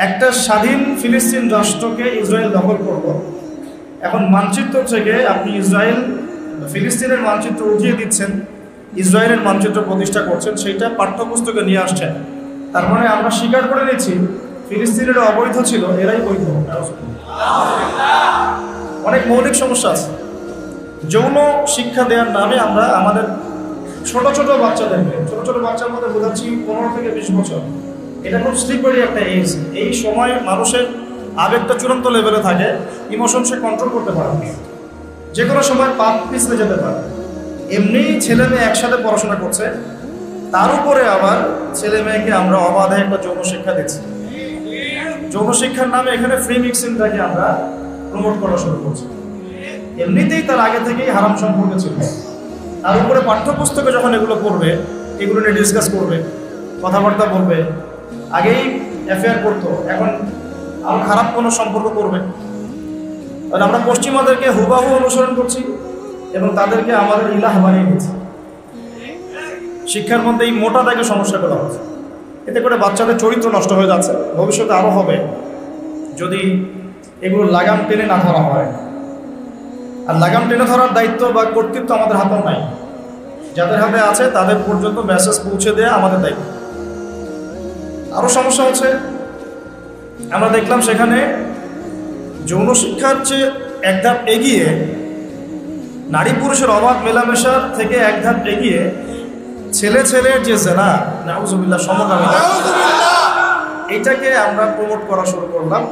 একটা স্বাধীন ফিলিস্তিন রাষ্ট্রকে ইসরায়েল দখল করল। এখন মানচিত্র থেকে আপনি ফিলিস্তিনের মানচিত্র উঠিয়ে দিচ্ছেন, ইসরায়েলের মানচিত্র প্রতিষ্ঠা করছেন, সেইটা পাঠ্যপুস্তকে নিয়ে আসছেন। তার মানে আমরা স্বীকার করে নিচ্ছি ফিলিস্তিনের অবৈধ ছিল, এরাই বৈধ। অনেক মৌলিক সমস্যা আছে। যৌন শিক্ষা দেওয়ার নামে আমরা আমাদের ছোট ছোট বাচ্চার মধ্যে বোঝাচ্ছি 15 থেকে 20 বছর। এটা খুব স্লিপারি একটা এজ। এই সময় মানুষের আবেগটা চূড়ান্ত লেভেলে থাকে, ইমোশন সে কন্ট্রোল করতে পারে, যে কোনো সময় পাপ পিছলে যেতে পারে। এমনি ছেলে মেয়ে একসাথে পড়াশোনা করছে, তার উপরে আবার ছেলে মেয়েকে আমরা অবাধে একটা যৌন শিক্ষা দিচ্ছি। যৌন শিক্ষার নামে এখানে ফ্রি মিক্সিংটাকে আমরা প্রমোট করা শুরু করছি। এমনিতেই তার আগে থেকেই হারাম সম্পর্ক ছিল, তার উপরে পাঠ্যপুস্তকে যখন এগুলো পড়বে, এগুলো নিয়ে ডিসকাস করবে, কথাবার্তা বলবে, আগেই অ্যাফেয়ার করতো, এখন আরো খারাপ কোনো সম্পর্ক করবে। আর আমরা পশ্চিমাদেরকে হুবাহু অনুসরণ করছি এবং তাদেরকে আমাদের ইলাহ বানিয়ে নিচ্ছি। শিক্ষার মধ্যে এই মোটা দাগে সমস্যা করা হচ্ছে। এতে করে বাচ্চাদের চরিত্র নষ্ট হয়ে যাচ্ছে, ভবিষ্যতে আরও হবে যদি এগুলো লাগাম টেনে না ধরা হয়। আর লাগাম টেনে ধরার দায়িত্ব বা কর্তৃত্ব আমাদের হাতেও নাই। যাদের হাতে আছে তাদের পর্যন্ত মেসেজ পৌঁছে দেওয়া আমাদের দায়িত্ব। আরও সমস্যা হচ্ছে, আমরা দেখলাম সেখানে যৌন শিক্ষার চেয়ে এক ধাপ এগিয়ে, নারী পুরুষের অবাধ মেলামেশার থেকে এক ধাপ এগিয়ে ছেলে ছেলের যে জেনা, নাউজুবিল্লাহ, সমকামিতা, এটাকে আমরা প্রমোট করা শুরু করলাম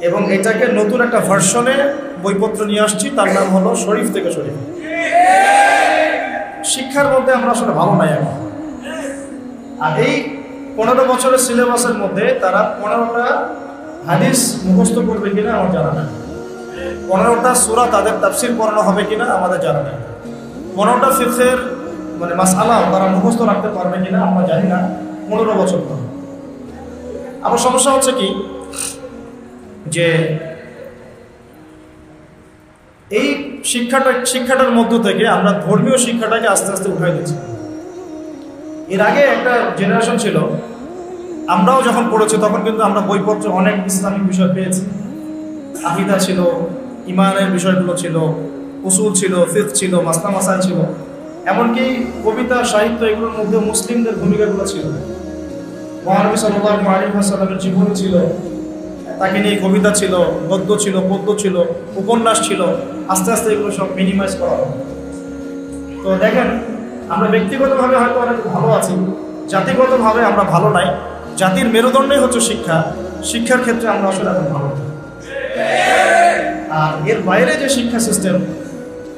এবং এটাকে নতুন একটা ভার্সনে বইপত্র নিয়ে আসছি। তার নাম হলো শরীফ থেকে শরীফ। শিক্ষার মধ্যে আমরা আসলে ভালো নাই এখন। আর এই 15 বছরের সিলেবাসের মধ্যে তারা 15টা হাদিস মুখস্থ করবে কিনা আমার জানা নেই, 15টা সূরা তাদের তাফসীর পড়ানো হবে কিনা আমাদের জানা নেই, 15টা ফিকহের মানে মাসআলা তারা মুখস্থ রাখতে পারবে কিনা আমরা জানি না। 15 বছর পর আবার সমস্যা হচ্ছে কি, যে এই শিক্ষাটার মধ্য থেকে আমরা ধর্মীয় শিক্ষাটাকে আস্তে আস্তে উঠাই দিচ্ছি। এর আগে একটা জেনারেশন ছিল, আমরাও যখন পড়েছি তখন কিন্তু আমরা বইপত্র অনেক ইসলামিক বিষয় পেয়েছি। আকীদা ছিল, ইমানের বিষয়গুলো ছিল, উসুল ছিল, ফিকহ ছিল, মাসলা মাসাইল ছিল, এমনকি কবিতা সাহিত্য এগুলোর মধ্যে মুসলিমদের ভূমিকাগুলো ছিল। মহানবী সাল্লাল্লাহু আলাইহি ওয়াসাল্লামের জীবনী ছিল, তাকে নিয়ে কবিতা ছিল, গদ্য ছিল, পদ্য ছিল, উপন্যাস ছিল। আস্তে আস্তে এগুলো সব মিনিমাইজ করা হবে। তো দেখেন, আমরা ব্যক্তিগতভাবে হয়তো অনেক ভালো আছি, জাতিগতভাবে আমরা ভালো নাই। জাতির মেরুদণ্ডই হচ্ছে শিক্ষা, শিক্ষার ক্ষেত্রে আমরা আসলে এখন ভালো। আর এর বাইরে যে শিক্ষা সিস্টেম,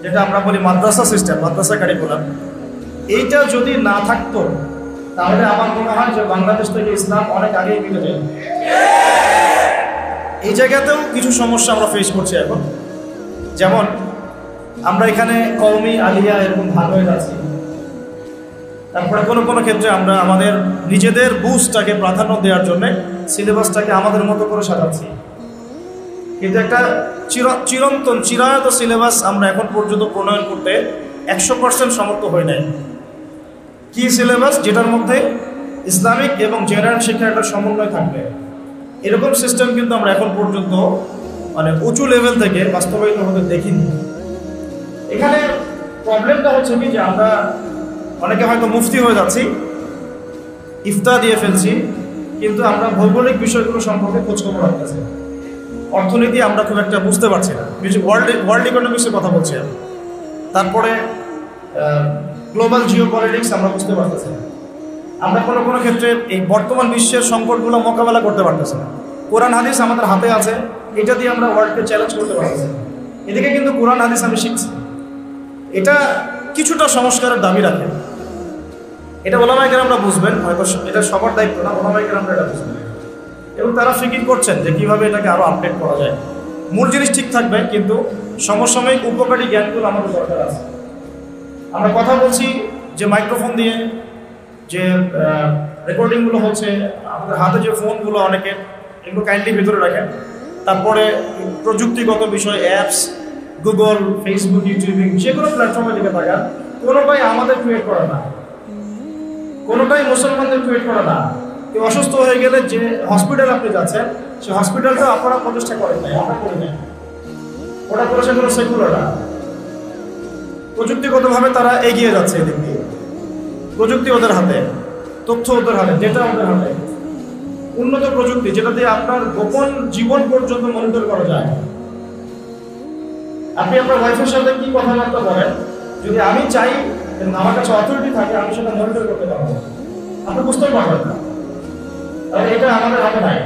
যেটা আমরা বলি মাদ্রাসা সিস্টেম, মাদ্রাসা কারিকুলাম, এইটা যদি না থাকতো তাহলে আমার মনে হয় যে বাংলাদেশ থেকে ইসলাম অনেক আগেই মিলে যায়। এই জায়গাতেও কিছু সমস্যা আমরা ফেস করছি এখন। যেমন আমরা এখানে কওমি আলিয়া এরকম ভাগ হয়ে যাচ্ছি, তারপরে কোনো কোনো ক্ষেত্রে আমরা আমাদের নিজেদের বুঝটাকে প্রাধান্য দেওয়ার জন্য সিলেবাসটাকে আমাদের মতো করে সাজাচ্ছি। কিন্তু একটা চিরন্তন চিরায়ত সিলেবাস আমরা এখন পর্যন্ত প্রণয়ন করতে 100% সমর্থ হয়ে নাই। কি সিলেবাস? যেটার মধ্যে ইসলামিক এবং জেনারেল শিক্ষার একটা সমন্বয় থাকবে, এরকম সিস্টেম কিন্তু আমরা এখন পর্যন্ত মানে উঁচু লেভেল থেকে বাস্তবায়িত হতে দেখিনি। এখানে প্রবলেমটা হচ্ছে কি, যে আমরা অনেকে হয়তো মুফতি হয়ে যাচ্ছি, ইফতা দিয়ে ফেলছি, কিন্তু আমরা ভৌগোলিক বিষয়গুলো সম্পর্কে খোঁজখবর রাখতেছি। অর্থনীতি আমরা খুব একটা বুঝতে পারছি না, ওয়ার্ল্ড ইকোনমিক্সের কথা বলছি। তারপরে গ্লোবাল জিও পলিটিক্স আমরা বুঝতে পারতেছি না। আমরা কোনো কোনো ক্ষেত্রে এই বর্তমান বিশ্বের সংকটগুলো মোকাবেলা করতে পারতেছি না। কোরআন হাদিস আমাদের হাতে আছে, এটা দিয়ে আমরা ওয়ার্ল্ডকে চ্যালেঞ্জ করতে পারতেছি। এদিকে কিন্তু কোরআন হাদিস আমি শিখছি, এটা কিছুটা সংস্কারের দাবি রাখে। এটা ওলামায়ে কেরামরা বুঝবেন, হয়তো এটা সবার দায়িত্ব না, ওলামায়ে কেরামরা এটা বুঝবেন এবং তারা ফিকির করছেন যে কীভাবে এটাকে আরও আপডেট করা যায়। মূল জিনিস ঠিক থাকবে, কিন্তু সমসাময়িক উপকারী জ্ঞানগুলো আমাদের দরকার আছে। আমরা কথা বলছি যে মাইক্রোফোন দিয়ে, যে রেকর্ডিংগুলো হচ্ছে, আমাদের হাতে যে ফোনগুলো অনেকের, এগুলো কাইন্ডলি ভিতরে রাখেন। তারপরে প্রযুক্তিগত বিষয়, অ্যাপস, গুগল, ফেসবুক, ইউটিউবিং, যেগুলো প্ল্যাটফর্মের দিকে তাকান, কোনোটাই আমাদের ক্রিয়েট করা না, কোনোটাই মুসলমানদের ক্রিয়েট করা না। কেউ অসুস্থ হয়ে গেলে যে হসপিটালে আপনি যাচ্ছেন, সেই হসপিটালটা আপনারা প্রতিষ্ঠা করেন নাই, আমরা করি নাই। ওটা করেছে কোনো সেকুলাররা। প্রযুক্তিগতভাবে তারা এগিয়ে যাচ্ছে এদিক দিয়ে। প্রযুক্তি ওদের হাতে, তথ্য ওদের হাতে, ডেটা ওদের হাতে, উন্নত প্রযুক্তি যেটা দিয়ে আপনার গোপন জীবন পর্যন্ত মনিটর করা যায়। আপনি আপনার ওয়াইফের সাথে কি কথাবার্তা বলেন, যদি আমি চাই এবং আমার কাছে অথরিটি থাকে, আমি সেটা মনিটর করতে পারবো। আপনি বুঝতেই পারবেন না, আর এটা আমাদের হাতে নাই।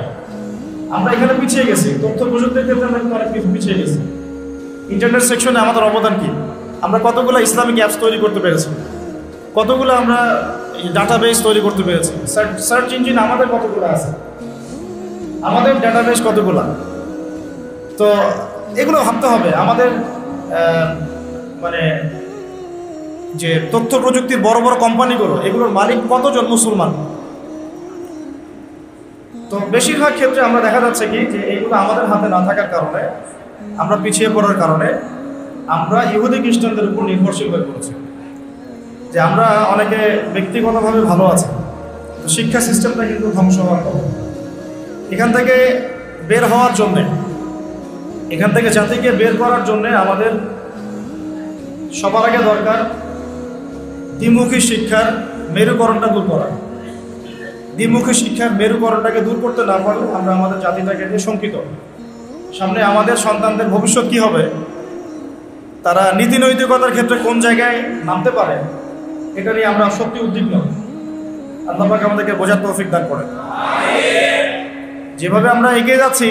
আমরা এখানে পিছিয়ে গেছি, তথ্য প্রযুক্তির ক্ষেত্রে আমরা কিন্তু অনেক কিছু পিছিয়ে গেছি। ইন্টারনেট সেকশনে আমাদের অবদান কি? আমরা কতগুলো ইসলামিক অ্যাপস তৈরি করতে পেরেছি, কতগুলো আমরা ডাটাবেস তৈরি করতে পেরেছি, সার্চ ইঞ্জিন আমাদের কতগুলো আছে, আমাদের ডাটাবেস কতগুলো। তো এগুলো ভাবতে হবে আমাদের। মানে যে তথ্য প্রযুক্তির বড় বড় কোম্পানিগুলো, এগুলোর মালিক কতজন মুসলমান? তো বেশিরভাগ ক্ষেত্রে আমরা দেখা যাচ্ছে কি যে এগুলো আমাদের হাতে না থাকার কারণে, আমরা পিছিয়ে পড়ার কারণে আমরা ইহুদি খ্রিস্টানদের উপর নির্ভরশীল হয়ে পড়েছি। যে আমরা অনেকে ব্যক্তিগতভাবে ভালো আছে, তো শিক্ষা সিস্টেমটা কিন্তু ধ্বংস হওয়ার কথা। এখান থেকে বের হওয়ার জন্যে, এখান থেকে জাতিকে বের করার জন্যে আমাদের সবার আগে দরকার দ্বিমুখী শিক্ষার মেরুকরণটা দূর করা। দ্বিমুখী শিক্ষার মেরুকরণটাকে দূর করতে না পারলে আমরা আমাদের জাতিটাকে নিয়ে শঙ্কিত। সামনে আমাদের সন্তানদের ভবিষ্যৎ কি হবে, তারা নীতি নৈতিকতার ক্ষেত্রে কোন জায়গায় নামতে পারে, এটা নিয়ে আমরা সত্যি উদ্বিগ্ন। আল্লাহ পাক আমাদেরকে বোঝার তৌফিক দান করেন। যেভাবে আমরা এগিয়ে যাচ্ছি,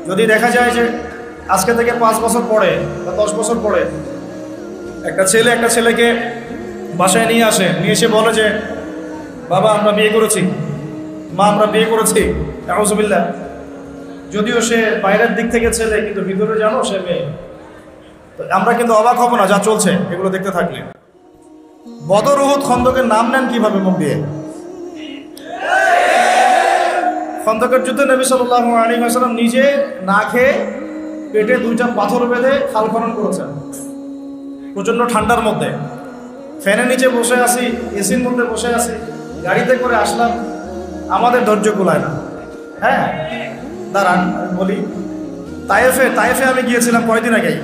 যদি দেখা যায় যে আজকে থেকে 5 বছর পরে বা 10 বছর পরে একটা ছেলে একটা ছেলেকে বাসায় নিয়ে আসে, নিয়ে এসে বলে যে বাবা আমরা বিয়ে করেছি, মা আমরা বিয়ে করেছি, আউযুবিল্লাহ, যদিও সে বাইরের দিক থেকে ছেলে কিন্তু ভিতরে জানো সে মেয়ে। তো আমরা কিন্তু অবাক হব না যা চলছে এগুলো দেখতে থাকলে। বদর উহুদ খন্দকের নাম নেন কিভাবে মুখ দিয়ে? খন্দকের যুদ্ধে নবী সাল্লাল্লাহু আলাইহি ওয়াসাল্লাম নিজে না খেয়ে পেটে 2টা পাথর বেঁধে খাল খনন করেছেন। প্রচণ্ড ঠান্ডার মধ্যে ফ্যানের নিচে বসে আছি, এসির মধ্যে বসে আছি, গাড়িতে করে আসলাম, আমাদের ধৈর্য কুলায় না। হ্যাঁ দাঁড়ান বলি, তায়েফে আমি গিয়েছিলাম কয়দিন আগেই।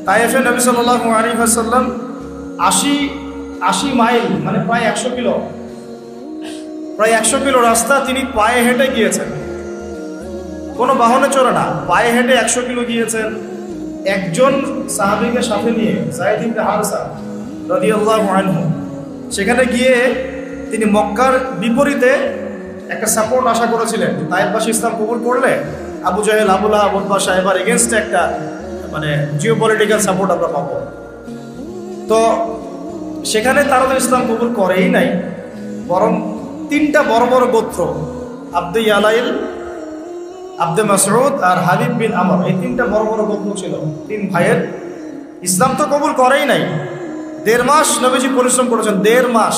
তায়েফে নবী সাল্লাল্লাহু আলাইহি ওয়াসাল্লাম 80 মাইল মানে প্রায় 100 কিলো, প্রায় 100 কিলো রাস্তা তিনি পায়ে হেঁটে গিয়েছেন, কোনো বাহনে চড়ে না, পায়ে হেঁটে 100 কিলো গিয়েছেন। একজন সাহাবীকে সাথে নিয়ে, যায়েদ ইবনে হারসা রাদিয়াল্লাহু আনহু, সেখানে গিয়ে তিনি মক্কার বিপরীতে একটা সাপোর্ট আশা করেছিলেন। তায়েফবাসী ইসলাম কবুল করলে আবু জাহেল, আবু লাহাব, উতবা সাহেবার এগেনস্টে একটা মানে জিওপলিটিক্যাল সাপোর্ট আমরা পাবো। তো সেখানে তারা তো ইসলাম কবুল করেই নাই, বরং 3টা বড় বড় গোত্র, আব্দে ইয়ালাইল, আব্দে মাসউদ আর হাবিব বিন আমর, এই 3টা বড় বড় গোত্র ছিল। 3 ভাইয়ের ইসলাম তো কবুল করেই নাই। 1.5 মাস নবীজি পরিশ্রম করেছেন। 1.5 মাস।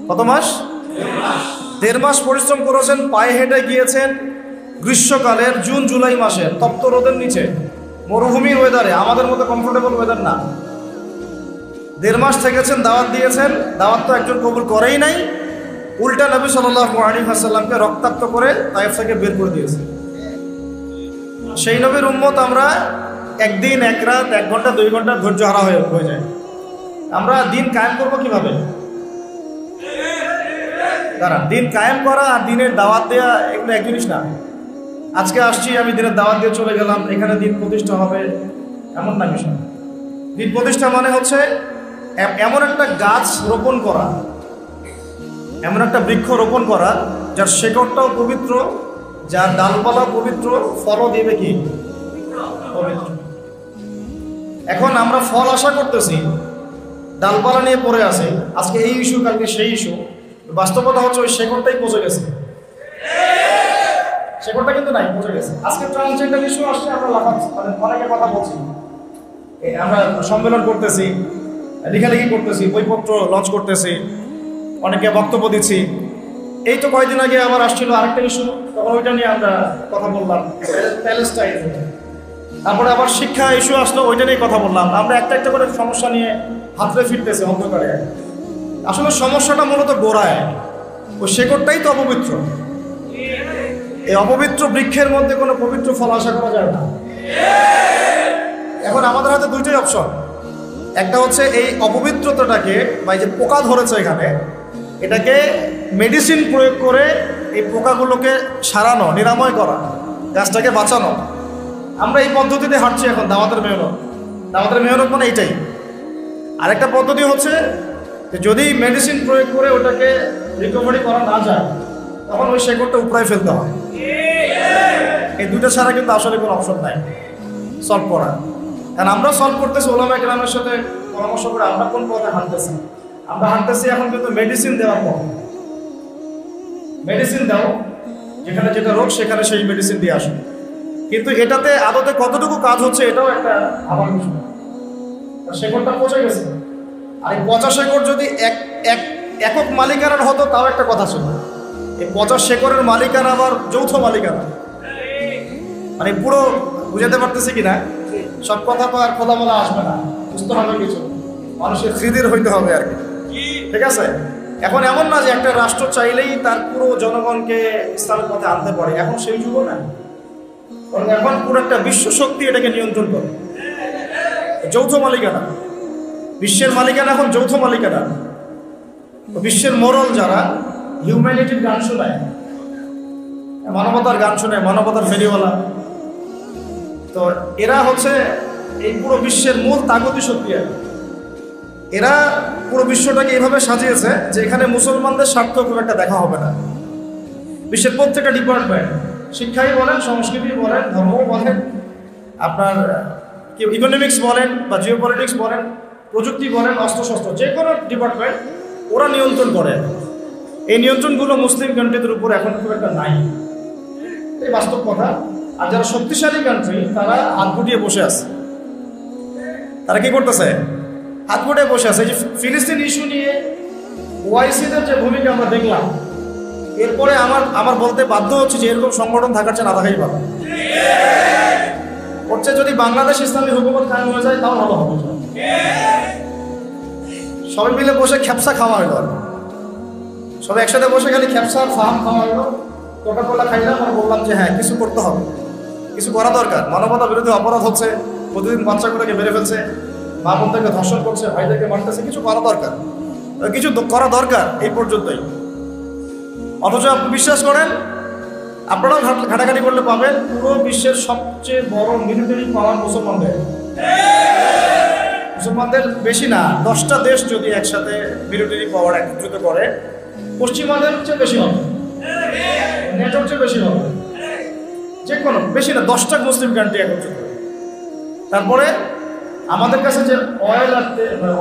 কত মাস? 1.5 মাস পরিশ্রম করেছেন, পায়ে হেঁটে গিয়েছেন গ্রীষ্মকালের জুন জুলাই মাসের তপ্ত রোদের নিচে, মরুভূমির ওয়েদারে, আমাদের মতো কমফোর্টেবল ওয়েদার না। 1.5 মাস থেকেছেন, দাওয়াত দিয়েছেন, দাওয়াত তো একজন কবুল করেই নাই, উল্টা নবী সাল্লাল্লাহু আলাইহি ওয়াসাল্লামকে রক্তাক্ত করে তায়েফ থেকে বের করে দিয়েছে। সেই নবীর উম্মত আমরা একদিন, এক রাত, 1 ঘন্টা, 2 ঘন্টা ধৈর্য হারা হয়ে যায়। আমরা দিন কায়েম করবো কিভাবে? কারণ দিন কায়েম করা আর দিনের দাওয়াত দেওয়া এগুলো এক জিনিস না। আজকে আসছি আমি দিনের দাওয়াত দিয়ে চলে গেলাম, এখানে দিন প্রতিষ্ঠা হবে এমন না বিষয়। দিন প্রতিষ্ঠা মানে হচ্ছে এমন একটা গাছ রোপণ করা, এমন একটা বৃক্ষ রোপণ করা যার শেকড়টাও পবিত্র, যার ডালপালা পবিত্র, ফলও দেবে কি পবিত্র। এখন আমরা ফল আশা করতেছি, ডালপালা নিয়ে পড়ে আছে, আজকে এই ইস্যু, কালকে সেই ইস্যু। বাস্তবতা হচ্ছে ওই শেকড়টাই পচে গেছে, শেকড়টা কিন্তু নাই, পচে গেছে। আজকে ট্রান্সজেন্ডার ইস্যু আসছে, আমরা লাফাচ্ছি, মানে অনেকে কথা বলছি, আমরা সম্মেলন করতেছি, লেখালেখি করতেছি, বইপত্র লঞ্চ করতেছি, অনেকে বক্তব্য দিচ্ছি। এই তো কয়েকদিন আগে আবার আসছিল আরেকটা ইস্যু, তখন ওইটা নিয়ে আমরা কথা বললাম, প্যালেস্টাইন। তারপরে আবার শিক্ষা ইস্যু আসলো, ওইটা নিয়ে কথা বললাম। আমরা একটা একটা করে সমস্যা নিয়ে হাতড়ে ফিরতেছে অন্ধকারে। আসলে সমস্যাটা মূলত গোড়ায়, ওই শেকড়টাই তো অপবিত্র। এই অপবিত্র বৃক্ষের মধ্যে কোনো পবিত্র ফল আশা করা যায় না। এখন আমাদের হাতে দুইটাই অপশন। একটা হচ্ছে এই অপবিত্রতাটাকে বা এই যে পোকা ধরেছে এখানে, এটাকে মেডিসিন প্রয়োগ করে এই পোকাগুলোকে সারানো, নিরাময় করা, গাছটাকে বাঁচানো। আমরা এই পদ্ধতিতে হাঁটছি এখন, দাওয়াতের মেহনত। দাওয়াতের মেহনত মানে এইটাই। আরেকটা পদ্ধতি হচ্ছে যে যদি মেডিসিন প্রয়োগ করে ওটাকে রিকভারি করা না যায়, তখন ওই শেকড়টা উপড়ায় ফেলতে হয়। এই দুটো ছাড়া কিন্তু আসলে কোনো অপশন নাই সলভ করা। কারণ আমরা সলভ করতেছি ওলামা কেরামের সাথে পরামর্শ করে। আমরা কোন পথে হাঁটতেছি? আমরা হাঁটতেছি এখন কিন্তু মেডিসিন দেওয়ার পর। মেডিসিন দাও, যেখানে যেটা রোগ সেখানে সেই মেডিসিন দিয়ে আসো। কিন্তু এটাতে আদতে কতটুকু কাজ হচ্ছে এটাও একটা ভাবার বিষয়। শেকড়টা পচে গেছে, আর এই পচা শেকড় যদি একক মালিকানার হতো তাও একটা কথা ছিল। এই পচা শেকড়ের মালিকানা আবার যৌথ মালিকানা। মানে পুরো বুঝাতে পারতেছি কিনা, সব কথা তো আর খোলামেলা আসবে না, বুঝতে হবে কিছু, মানুষের হৃদয় হইতে হবে আর কি। ঠিক আছে? এখন এমন না যে একটা রাষ্ট্র চাইলেই তার পুরো জনগণকে ইসলামের পথে আনতে পারে, এখন সেই যুগ না। এখন পুরো একটা বিশ্ব শক্তি এটাকে নিয়ন্ত্রণ করে। যৌথ মালিকানা, বিশ্বের মালিকানা এখন যৌথ মালিকানা। বিশ্বের মোরাল যারা হিউম্যানিটির গান শোনায়, মানবতার গান শোনায়, মানবতার ফেরিওয়ালা, তো এরা হচ্ছে এই পুরো বিশ্বের মূল তাগতি শক্তি। এরা পুরো বিশ্বটাকে এইভাবে সাজিয়েছে যে এখানে মুসলমানদের স্বার্থ খুব একটা দেখা হবে না। বিশ্বের প্রত্যেকটা ডিপার্টমেন্ট, শিক্ষাই বলেন, সংস্কৃতি বলেন, ধর্ম বলেন, আপনার ইকোনমিক্স বলেন বা জিওপলিটিক্স বলেন, প্রযুক্তি বলেন, অস্ত্রশস্ত্র, যে কোনো ডিপার্টমেন্ট ওরা নিয়ন্ত্রণ করে। এই নিয়ন্ত্রণগুলো মুসলিম কান্ট্রিদের উপর এখন খুব একটা নাই, এই বাস্তব কথা। আর যারা শক্তিশালী কান্ট্রি তারা হাত গুটিয়ে বসে আছে। তারা কি করতেছে? হাত গুটিয়ে বসে আছে। এই যে ফিলিস্তিন ইস্যু নিয়ে ওআইসিদের যে ভূমিকা আমরা দেখলাম, এরপরে আমার বলতে বাধ্য হচ্ছে যে এরকম সংগঠন থাকার চেয়ে না থাকাই ভালো। হচ্ছে যদি বাংলাদেশ ইসলামী হুকুমত কায়েম হয়ে যায় তাও ভালো হবে। সবাই মিলে বসে খ্যাপসা খাওয়া হলো, সবাই একসাথে বসে খালি খ্যাপসা ফার্ম খাওয়া হলো, কোকা-কোলা খাইলাম আর বললাম যে হ্যাঁ কিছু করতে হবে, কিছু করা দরকার। মানবতা বিরোধী অপরাধ হচ্ছে, প্রতিদিন বাচ্চাগুলোকে মেরে ফেলছে, মা বোনদেরকে ধর্ষণ করছে, ভাইদেরকে মারতেছে, কিছু করা দরকার, কিছু করা দরকার, এই পর্যন্তই। অথচ আপনি বিশ্বাস করেন, আপনারাও ঘাটাঘাটি করলে পাবেন, পুরো বিশ্বের সবচেয়ে বড় মিলিটারি পাওয়ার মুসলমানদের বেশি না। 10টা দেশ যদি একসাথে মিলিটারি পাওয়ার একত্রিত করে, পশ্চিমাদের চেয়ে বেশি হবে, নেটোর চেয়ে বেশি হবে, যে কোনো বেশি না, 10টা মুসলিম কান্ট্রি একত্রিত। তারপরে আমাদের কাছে যে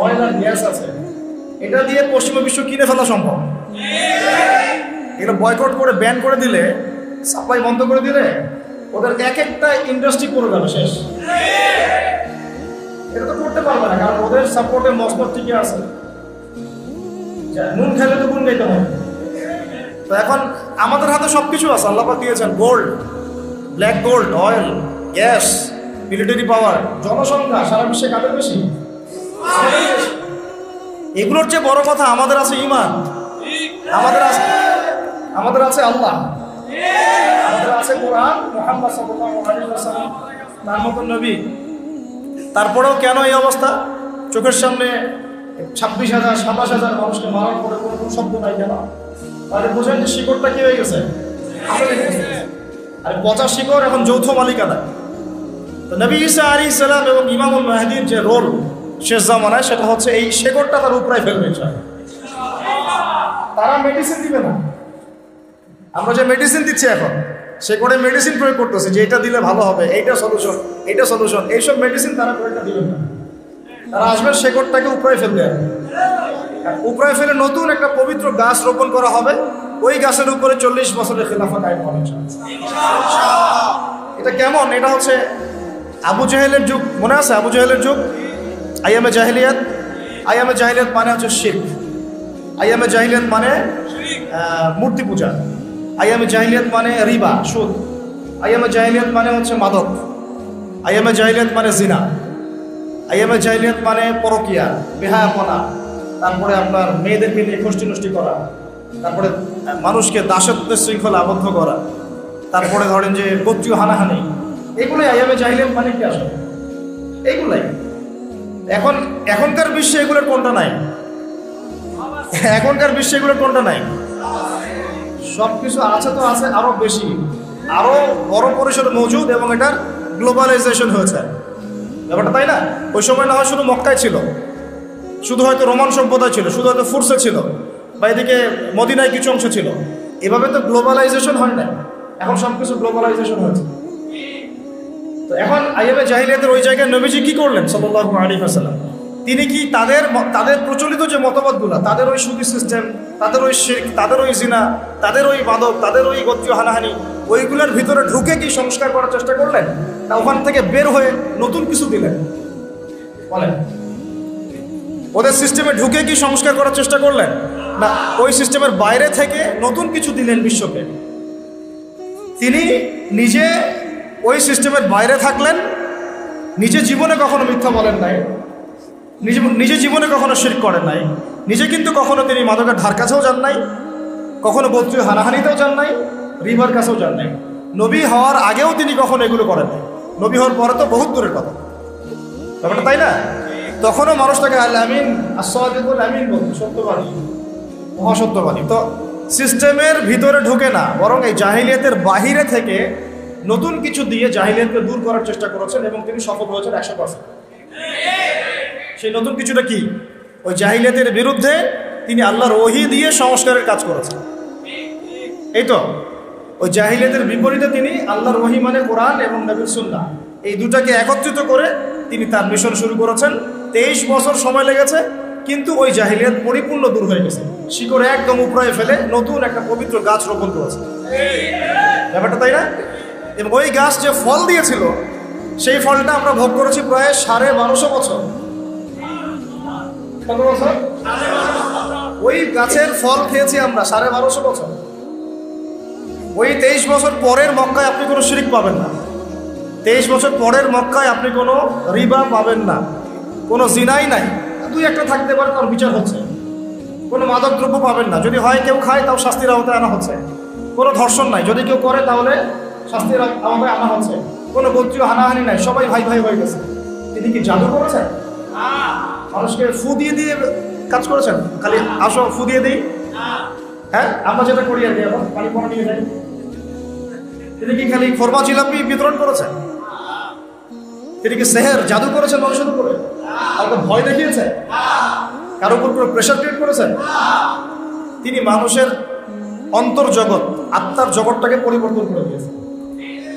অয়েল আর গ্যাস আছে, এটা দিয়ে পশ্চিমা বিশ্ব কিনে ফেলা সম্ভব। এটা বয়কট করে ব্যান করে দিলে, সাপ্লাই বন্ধ করে দিলে, ওদের এক একটা ইন্ডাস্ট্রি করে যাবে শেষ। এটা তো করতে পারবে না, কারণ ওদের সাপোর্টে মসনদ টিকে আছে। নুন খেলে তো গুণ গাইতে হবে। তো এখন আমাদের হাতে সবকিছু আছে, আল্লাহ পাক দিয়েছেন। Gold, black gold, oil, gas, military পাওয়ার, জনসংখ্যা সারা বিশ্বে কাদের বেশি? এগুলোর চেয়ে বড় কথা আমাদের আছে ঈমান, আমাদের আছে আল্লাহ, আমাদের আছে কোরআন, মুহাম্মদ সাল্লাল্লাহু আলাইহি ওয়াসাল্লাম তার মতন নবী। তারপরেও কেন এই অবস্থা? চোখের সামনে 26,000 27,000 মানুষকে মারার পরে কোনো শব্দ নাই কেন? তাহলে বোঝেন যে শিকড়টা কি হয়ে গেছে? আর পচা শিকড় এখন যৌথ মালিকানা। তো নবী ঈসা আলাইহিস সালাম এবং ইমামুল মাহদীর যে রোল শেষ জামানায়, সেটা হচ্ছে এই শিকড়টা তার উপরে ফেলবে। তারা মেডিসিন দিবে না। আমরা যে মেডিসিন দিচ্ছি এখন, শিকড়ে মেডিসিন প্রয়োগ করতেছে যে এটা দিলে ভালো হবে, এইটা সলিউশন, এইটা সলিউশন, এইসব মেডিসিন তারা প্রয়োগটা দিবেন না। তারা আসবে শিকড়টাকে উপরে ফেলবে, উপরে ফেলে নতুন একটা পবিত্র গাছ রোপণ করা হবে। ওই গাছের উপরে 40 বছরের খেলাফত কায়েম হবে। এটা কেমন? এটা হচ্ছে আবু জাহেলের যুগ, মনে আছে? আবু জাহেলের যুগ, আইয়ামে জাহিলিয়াত। আইয়ামে জাহিলিয়াত মানে হচ্ছে শিরক। আইয়ামে জাহিলিয়াত মানে মূর্তি পূজা। আইয়ামে জাহিলিয়াত মানে রিবা, সুদ। আইয়ামে জাহিলিয়াত মানে হচ্ছে মাদক। আইয়ামে জাহিলিয়াত মানে জিনা। আইয়ামে জাহিলিয়াত মানে পরকিয়া, বেহায়াপনা, তারপরে আপনার মেয়েদেরকে নিয়ে খষ্টি নষ্টি করা, তারপরে মানুষকে দাসত্বের শৃঙ্খলা আবদ্ধ করা, তারপরে ধরেন যে গোত্রীয় হানাহানি, এগুলোই আইয়ামে জাহিলিয়াত মানে কি আসলে? এইগুলাই। এখনকার বিশ্বে এগুলোর কোনটা নাই? এখনকার বিশ্বে এগুলোর কোনটা নাই? সবকিছু আছে তো আছে, আরো বেশি, আরো বড় পরিসরে মজুদ, এবং এটার গ্লোবালাইজেশন হয়েছে ব্যাপারটা, তাই না? ওই সময় না হয় শুধু মক্কায় ছিল, শুধু হয়তো রোমান সভ্যতায় ছিল, শুধু হয়তো ফুরসে ছিল, বা এদিকে মদিনায় কিছু অংশ ছিল। এভাবে তো গ্লোবালাইজেশন হয় না, এখন সবকিছু গ্লোবালাইজেশন হয়েছে। তো এখন আইয়ামে জাহিলিয়াতের ওই জায়গায় নবীজি কি করলেন সাল্লাল্লাহু আলাইহি ওয়াসাল্লাম? তিনি কি তাদের প্রচলিত যে মতবাদগুলো, তাদের ওই সুদী সিস্টেম, তাদের ওই শিরক, তাদের ওই জিনা, তাদের ওই মাদক, তাদের ওই গোত্রীয় হানাহানি, ওইগুলোর ভিতরে ঢুকে কি সংস্কার করার চেষ্টা করলেন, না ওখান থেকে বের হয়ে নতুন কিছু দিলেন? বলেন, ওদের সিস্টেমে ঢুকে কি সংস্কার করার চেষ্টা করলেন, না ওই সিস্টেমের বাইরে থেকে নতুন কিছু দিলেন বিশ্বকে? তিনি নিজে ওই সিস্টেমের বাইরে থাকলেন, নিজে জীবনে কখনো মিথ্যা বলেন নাই, নিজে জীবনে কখনো শিরক করেন নাই, নিজে কিন্তু কখনো তিনি মাদকের ধার কাছেও যান নাই, কখনো গোত্রীয় হানাহানিতেও যান নাই, রিভার কাছেও যান নাই। নবী হওয়ার আগেও তিনি কখনো এগুলো করেন নাই, নবী হওয়ার পরে তো বহুত দূরের কথা ব্যাপারটা, তাই না? তখনও মানুষ তাকে আল আমিন, আস-সাদিকুল আমিন বলতো, সত্যবাদী, মহাসত্যবাদী। তো সিস্টেমের ভিতরে ঢুকে না, বরং এই জাহিলিয়াতের বাহিরে থেকে নতুন কিছু দিয়ে জাহিলিয়াতকে দূর করার চেষ্টা করেছেন, এবং তিনি সফল হয়েছেন 100%। সেই নতুন কিছুটা কি? ওই জাহিলিয়াতের বিরুদ্ধে তিনি আল্লাহর ওহী দিয়ে সংস্কারের কাজ করেছেন। এই তো ওই জাহিলিয়াতের বিপরীতে তিনি আল্লাহর ওহী মানে কোরআন এবং নবীর সুন্নাহ, এই দুটাকে একত্রিত করে তিনি তার মিশন শুরু করেছেন। 23 বছর সময় লেগেছে, কিন্তু ওই জাহিলিয়াত পরিপূর্ণ দূর হয়ে গেছে, শিকড় একদম উপড়ায় ফেলে নতুন একটা পবিত্র গাছ রোপণ করেছে ব্যাপারটা, তাই না? এবং ওই গাছ যে ফল দিয়েছিল, সেই ফলটা আমরা ভোগ করেছি প্রায় 1250 বছর। কত বছর? ওই গাছের ফল খেয়েছি আমরা 1250 বছর। ওই 23 বছর পরের মক্কায় আপনি কোনো শিরক পাবেন না, 23 বছর পরের মক্কায় আপনি কোনো রিবা পাবেন না, কোনো জিনাই নাই, দুই একটা থাকতে পারে, তার বিচার হচ্ছে। কোনো মাদক দ্রব্য পাবেন না, যদি হয় কেউ খায় তাও শাস্তির আওতায় আনা হচ্ছে। কোনো ধর্ষণ নাই, যদি কেউ করে তাহলে শাস্তির আওতায় আনা হচ্ছে। কোনো গোত্রীয় হানাহানি নাই, সবাই ভাই ভাই হয়ে গেছে। তিনি কি জাদু করেছেন? মানুষকে ফু দিয়ে দিয়ে কাজ করেছেন? খালি আসো ফু দিয়ে দিই, হ্যাঁ আমরা যেটা করি আর কি, এখন পানি পানি নিয়ে যাই। তিনি কি খালি খোরমা জিলাপি বিতরণ করেছেন? তিনি কি সেহের জাদু করেছেন মানুষের উপরে? কাউকে ভয় দেখিয়েছেন? কারোর উপর কোনো প্রেশার ক্রিয়েট করেছেন? তিনি মানুষের অন্তর্জগৎ, আত্মার জগৎটাকে পরিবর্তন করে দিয়েছেন।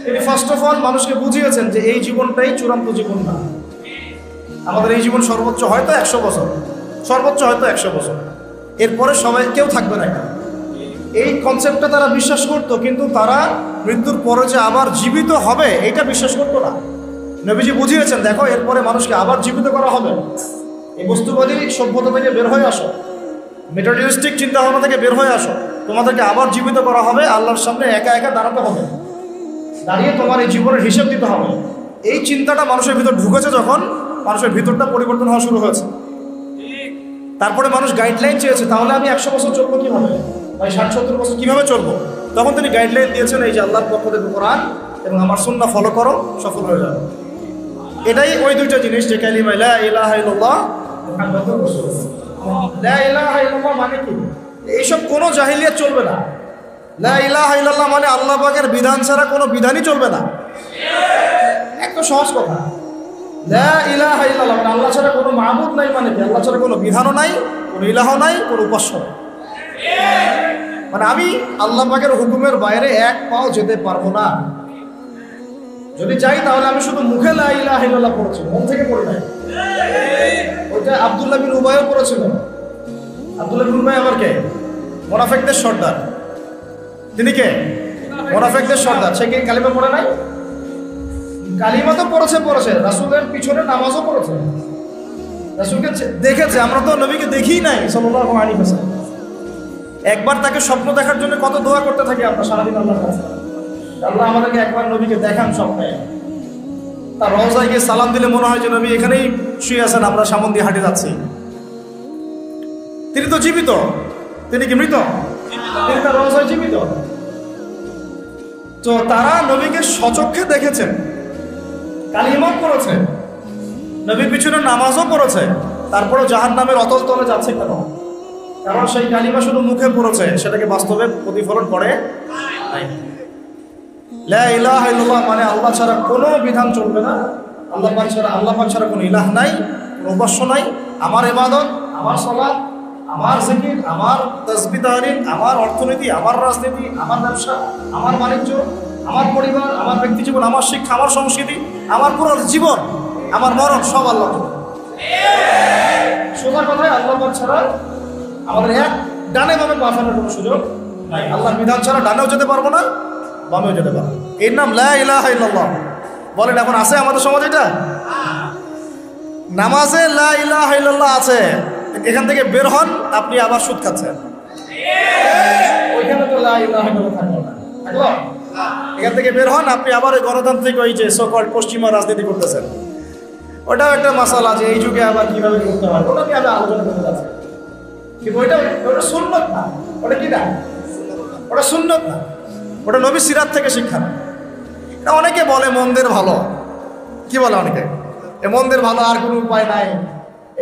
তিনি ফার্স্ট অফ অল মানুষকে বুঝিয়েছেন যে এই জীবনটাই চূড়ান্ত জীবন না। আমাদের এই জীবন সর্বোচ্চ হয়তো 100 বছর, সর্বোচ্চ হয়তো 100 বছর, এরপরে সবাই কেউ থাকবে না। এই কনসেপ্টটা তারা বিশ্বাস করতো, কিন্তু তারা মৃত্যুর পরে যে আবার জীবিত হবে এটা বিশ্বাস করতো না। নবীজি বুঝিয়েছেন, দেখো এরপরে মানুষকে আবার জীবিত করা হবে, এই বস্তুবাদী সভ্যতা থেকে বের হয়ে আসো, মেটারিয়ালিস্টিক চিন্তাভাবনা থেকে বের হয়ে আসো, তোমাদেরকে আবার জীবিত করা হবে, আল্লাহর সামনে একা একা দাঁড়াতে হবে, দাঁড়িয়ে তোমার এই জীবনের হিসেব দিতে হবে। এই চিন্তাটা মানুষের ভিতর ঢুকেছে, যখন মানুষের ভিতরটা পরিবর্তন হওয়া শুরু হয়েছে। তারপরে মানুষ গাইডলাইন চেয়েছে, তাহলে আমি 100 বছর চলবো কীভাবে, ভাই 60-70 বছর কীভাবে চলবো? তখন তিনি গাইডলাইন দিয়েছেন, এই যে আল্লাহর পক্ষ থেকে কোরআন এবং আমার সুন্নাহ ফলো করো, সফল হয়ে যাবে। এটাই ওই দুইটা জিনিস, যে কালিমা লা ইলাহা ইল্লাল্লাহ মুহাম্মাদুর রাসূলুল্লাহ। লা ইলাহা ইল্লাল্লাহ মানে কি? এইসব কোনো জাহিলিয়াত চলবে না। লা ইলাহা ইল্লাল্লাহ মানে আল্লাহ পাকের বিধান ছাড়া কোনো বিধানই চলবে না। একটা সহজ কথা, লা ইলাহা ইল্লাল্লাহ মানে আল্লাহ ছাড়া কোনো মাবুদ নাই, মানে কি? আল্লাহ ছাড়া কোনো বিধানও নাই, কোনো ইলাহ নাই, কোনো উপাস্য নাই। মানে আমি আল্লাহ পাকের হুকুমের বাইরে এক পাও যেতে পারবো না। যদি চাই তাহলে আমি শুধু মুখে লা ইলাহা ইল্লাল্লাহ পড়েছি, মন থেকে পড়ি নাই। ওইটা আব্দুল্লাহ বিন উবাইও পড়েছিল। আব্দুল্লাহ বিন উবাই আবার কে? মুনাফিকদের সর্দার। তিনি কে? মুনাফিকদের সর্দার। সে কি কালিমা পড়ে নাই? কালিমা তো পড়েছে, রাসূলের পিছনে নামাজও পড়েছে, রাসূলকে দেখেছে। আমরা তো নবীকে দেখিই নাই সাল্লাল্লাহু আলাইহি ওয়াসাল্লাম। একবার তাকে স্বপ্ন দেখার জন্য কত দোয়া করতে থাকি আমরা সারাদিন আল্লাহর কাছে, আল্লাহ আমাদেরকে একবার নবীকে দেখান স্বপ্নে। তার রওজায় গিয়ে সালাম দিলে মনে হয় যে নবী এখানেই শুয়ে আছেন, আমরা সামন দিয়ে হাঁটে যাচ্ছি। তিনি তো জীবিত, তিনি কি মৃত? তিনি তার রওজায় জীবিত। তো তারা নবীকে সচক্ষে দেখেছেন, কালিমাও পড়েছে, নবীর পিছনে নামাজও পড়েছে, তারপরেও জাহান্নামের অতল তলে যাচ্ছে কেন? কারণ সেই কালিমা শুধু মুখে পড়েছে, সেটাকে বাস্তবে প্রতিফলন করে নাই। লা ইলাহা ইল্লাল্লাহ মানে আল্লাহ ছাড়া কোনো বিধান চলবে না, আল্লাহ পাক ছাড়া কোনো ইলাহ নাই, কোনো উপাস্য নাই। আমার ইবাদত, আমার সালাত, আমার জিকির, আমার তাসবিহ তাহলিল, আমার অর্থনীতি, আমার রাজনীতি, আমার ব্যবসা, আমার বাণিজ্য, আমার পরিবার, আমার ব্যক্তি জীবন, আমার শিক্ষা, আমার সংস্কৃতি, আমার পুরো জীবন, আমার মরণ সব আল্লাহ। সোজা কথায় আল্লাহ পাক ছাড়া আমাদের এক ডানে বামে পা ফেলার কোনো সুযোগ নাই। আল্লাহর বিধান ছাড়া ডানেও যেতে পারবো না, বামেও যেতে পারবো। এর নাম লা ইলাহা ইল্লাল্লাহ। বলেন এখন আছে আমাদের সমাজে এটা? নামাজে লা ইলাহা ইল্লাল্লাহ আছে, এখান থেকে বের হন আপনি আবার সুদ খাচ্ছেন। ওইখানে তো লা ইলাহা ইল্লাল্লাহ থাকলো না, থাকলো? এখান থেকে বের হন আপনি আবার ওই গণতান্ত্রিক ওই যে সকল পশ্চিমা রাজনীতি করতেছেন। ওটাও একটা মাসালা যে এই যুগে আবার কিভাবে করতে হয়, ওটা নিয়ে আমি আলোচনা করতে যাচ্ছি। কিন্তু ওটা সুন্নত না, ওটা কি না, ওটা সুন্নত না, ওটা নবী সিরাত থেকে শিক্ষা না। এটা অনেকে বলে মন্দের ভালো, কি বলে অনেকে, এ মন্দের ভালো আর কোনো উপায় নাই,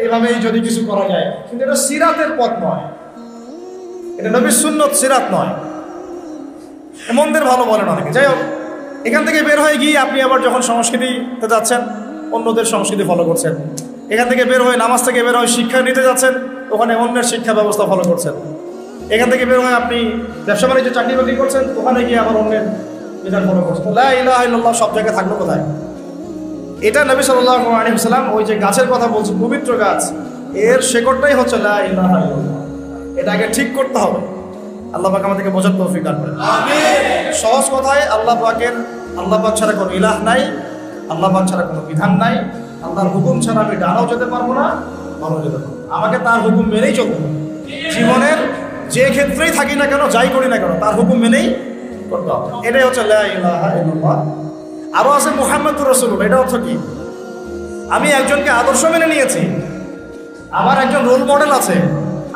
এইভাবেই যদি কিছু করা যায়, কিন্তু এটা সিরাতের পথ নয়, এটা নবীর সুন্নত, সিরাত নয়। মন্দের ভালো বলেন অনেকে। যাই হোক, এখান থেকে বের হয়ে গিয়ে আপনি আবার যখন সংস্কৃতিতে যাচ্ছেন, অন্যদের সংস্কৃতি ফলো করছেন। এখান থেকে বের হয়ে নামাজ থেকে বের হয়ে শিক্ষা নিতে যাচ্ছেন, ওখানে অন্যের শিক্ষা ব্যবস্থা ফলো করছেন। এখান থেকে বের হয়ে আপনি ব্যবসা বাণিজ্য চাকরি বাকরি করছেন, ওখানে গিয়ে আবার অন্যের বিধান ফলো করছেন। লা ইলাহা ইল্লাল্লাহ সব জায়গায় থাকলো কোথায়? এটা নবী সাল্লাল্লাহু আলাইহি ওয়াসাল্লাম ওই যে গাছের কথা বলছে, পবিত্র গাছ, এর শেকড়টাই হচ্ছে লা ইলাহা ইল্লাল্লাহ। এটাকে ঠিক করতে হবে। আল্লাহ পাক আমাদেরকে বোঝার তৌফিক দান করেন। আমিন। সহজ কথায় আল্লাহ পাক ছাড়া কোনো ইলাহ নাই, আল্লাহ পাক ছাড়া কোনো বিধান নাই, আল্লাহর হুকুম ছাড়া আমি ডানাও যেতে পারবো না, বামও যেতে পারবো না। আমাকে তার হুকুম মেনেই চলতে হবে। জীবনের যে ক্ষেত্রেই থাকি না কেন, যাই করি না কেন, তার হুকুম মেনেই করতে হবে। এটাই হচ্ছে লা ইলাহা ইল্লাল্লাহ। আরো আছে মুহাম্মদুর রাসূলুল্লাহ। এটা অর্থ কি? আমি একজনকে আদর্শ মেনে নিয়েছি, আমার একজন রোল মডেল আছে,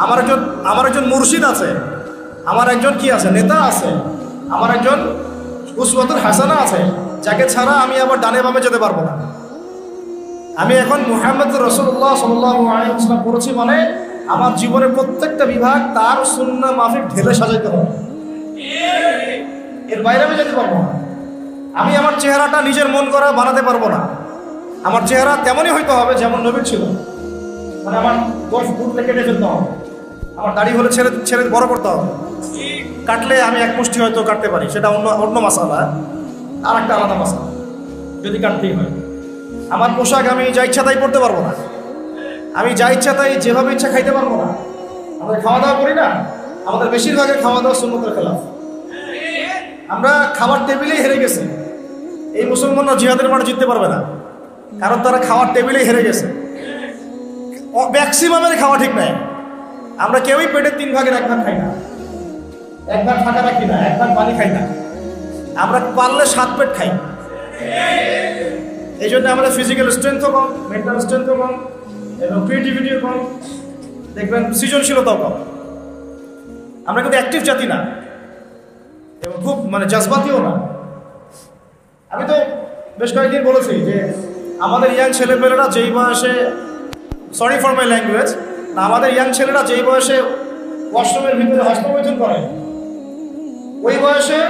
আমার একজন মুর্শিদ আছে, আমার একজন কি আছে, নেতা আছে, আমার একজন উসওয়াতুল হাসানা আছে, যাকে ছাড়া আমি আবার ডানে বামে যেতে পারবো না। আমি এখন মুহাম্মদুর রাসূলুল্লাহ সাল্লাল্লাহু আলাইহি ওয়াসাল্লাম পড়েছি মানে আমার জীবনের প্রত্যেকটা বিভাগ তার সুন্নাহ মাফিক ঢেলে সাজাইতে হবে, এর বাইরে আমি যেতে পারবো না। আমি আমার চেহারাটা নিজের মন করা বানাতে পারবো না। আমার চেহারা তেমনই হইতে হবে যেমন নবীর ছিল, মানে আমার গোফ গুটলে কেটে ফেলতে হবে, আমার দাড়ি হলে ছেড়ে বড় করতে হবে, কাটলে আমি এক মুষ্টি হয়তো কাটতে পারি, সেটা অন্য মাসালা, আর একটা আলাদা মাসালা যদি কাটতেই হয়। আমার পোশাক আমি যা ইচ্ছা তাই পরতে পারবো না, আমি যা ইচ্ছা তাই যেভাবে ইচ্ছা খাইতে পারবো না। আমাদের খাওয়া দাওয়া করি না, আমাদের বেশিরভাগের খাওয়া দাওয়া সুন্নতের খেলাফ। আমরা খাবার টেবিলেই হেরে গেছি। এই মুসলমানরা জিহাদের মাঠে জিততে পারবে না, কারণ তারা খাওয়ার টেবিলেই হেরে গেছে। ম্যাক্সিমামের খাওয়া ঠিক নাই। আমরা কেউই পেটের 3 ভাগের 1 ভাগ খাই না, 1 ভাগ ফাঁকা রাখি না, 1 ভাগ পানি খাই না। আমরা পারলে 7 পেট খাই। এই জন্য আমাদের ফিজিক্যাল স্ট্রেংথও কম, মেন্টাল স্ট্রেংথও কম, এবং ক্রিয়েটিভিটিও কম, দেখবেন সৃজনশীলতাও কম। আমরা কিন্তু অ্যাক্টিভ জাতি না, এবং খুব মানে জজবাতিও না। আমি তো বেশ কয়েকদিন বলেছি যে আমাদের ইয়াং ছেলেপেলেরা যেই বয়সে, সরি ফর মাই ল্যাঙ্গুয়েজ, না, আমাদের ইয়াং ছেলেরা যেই বয়সে ওয়াশরুমের ভিতরে হস্তমৈথুন করে, ওই বয়সে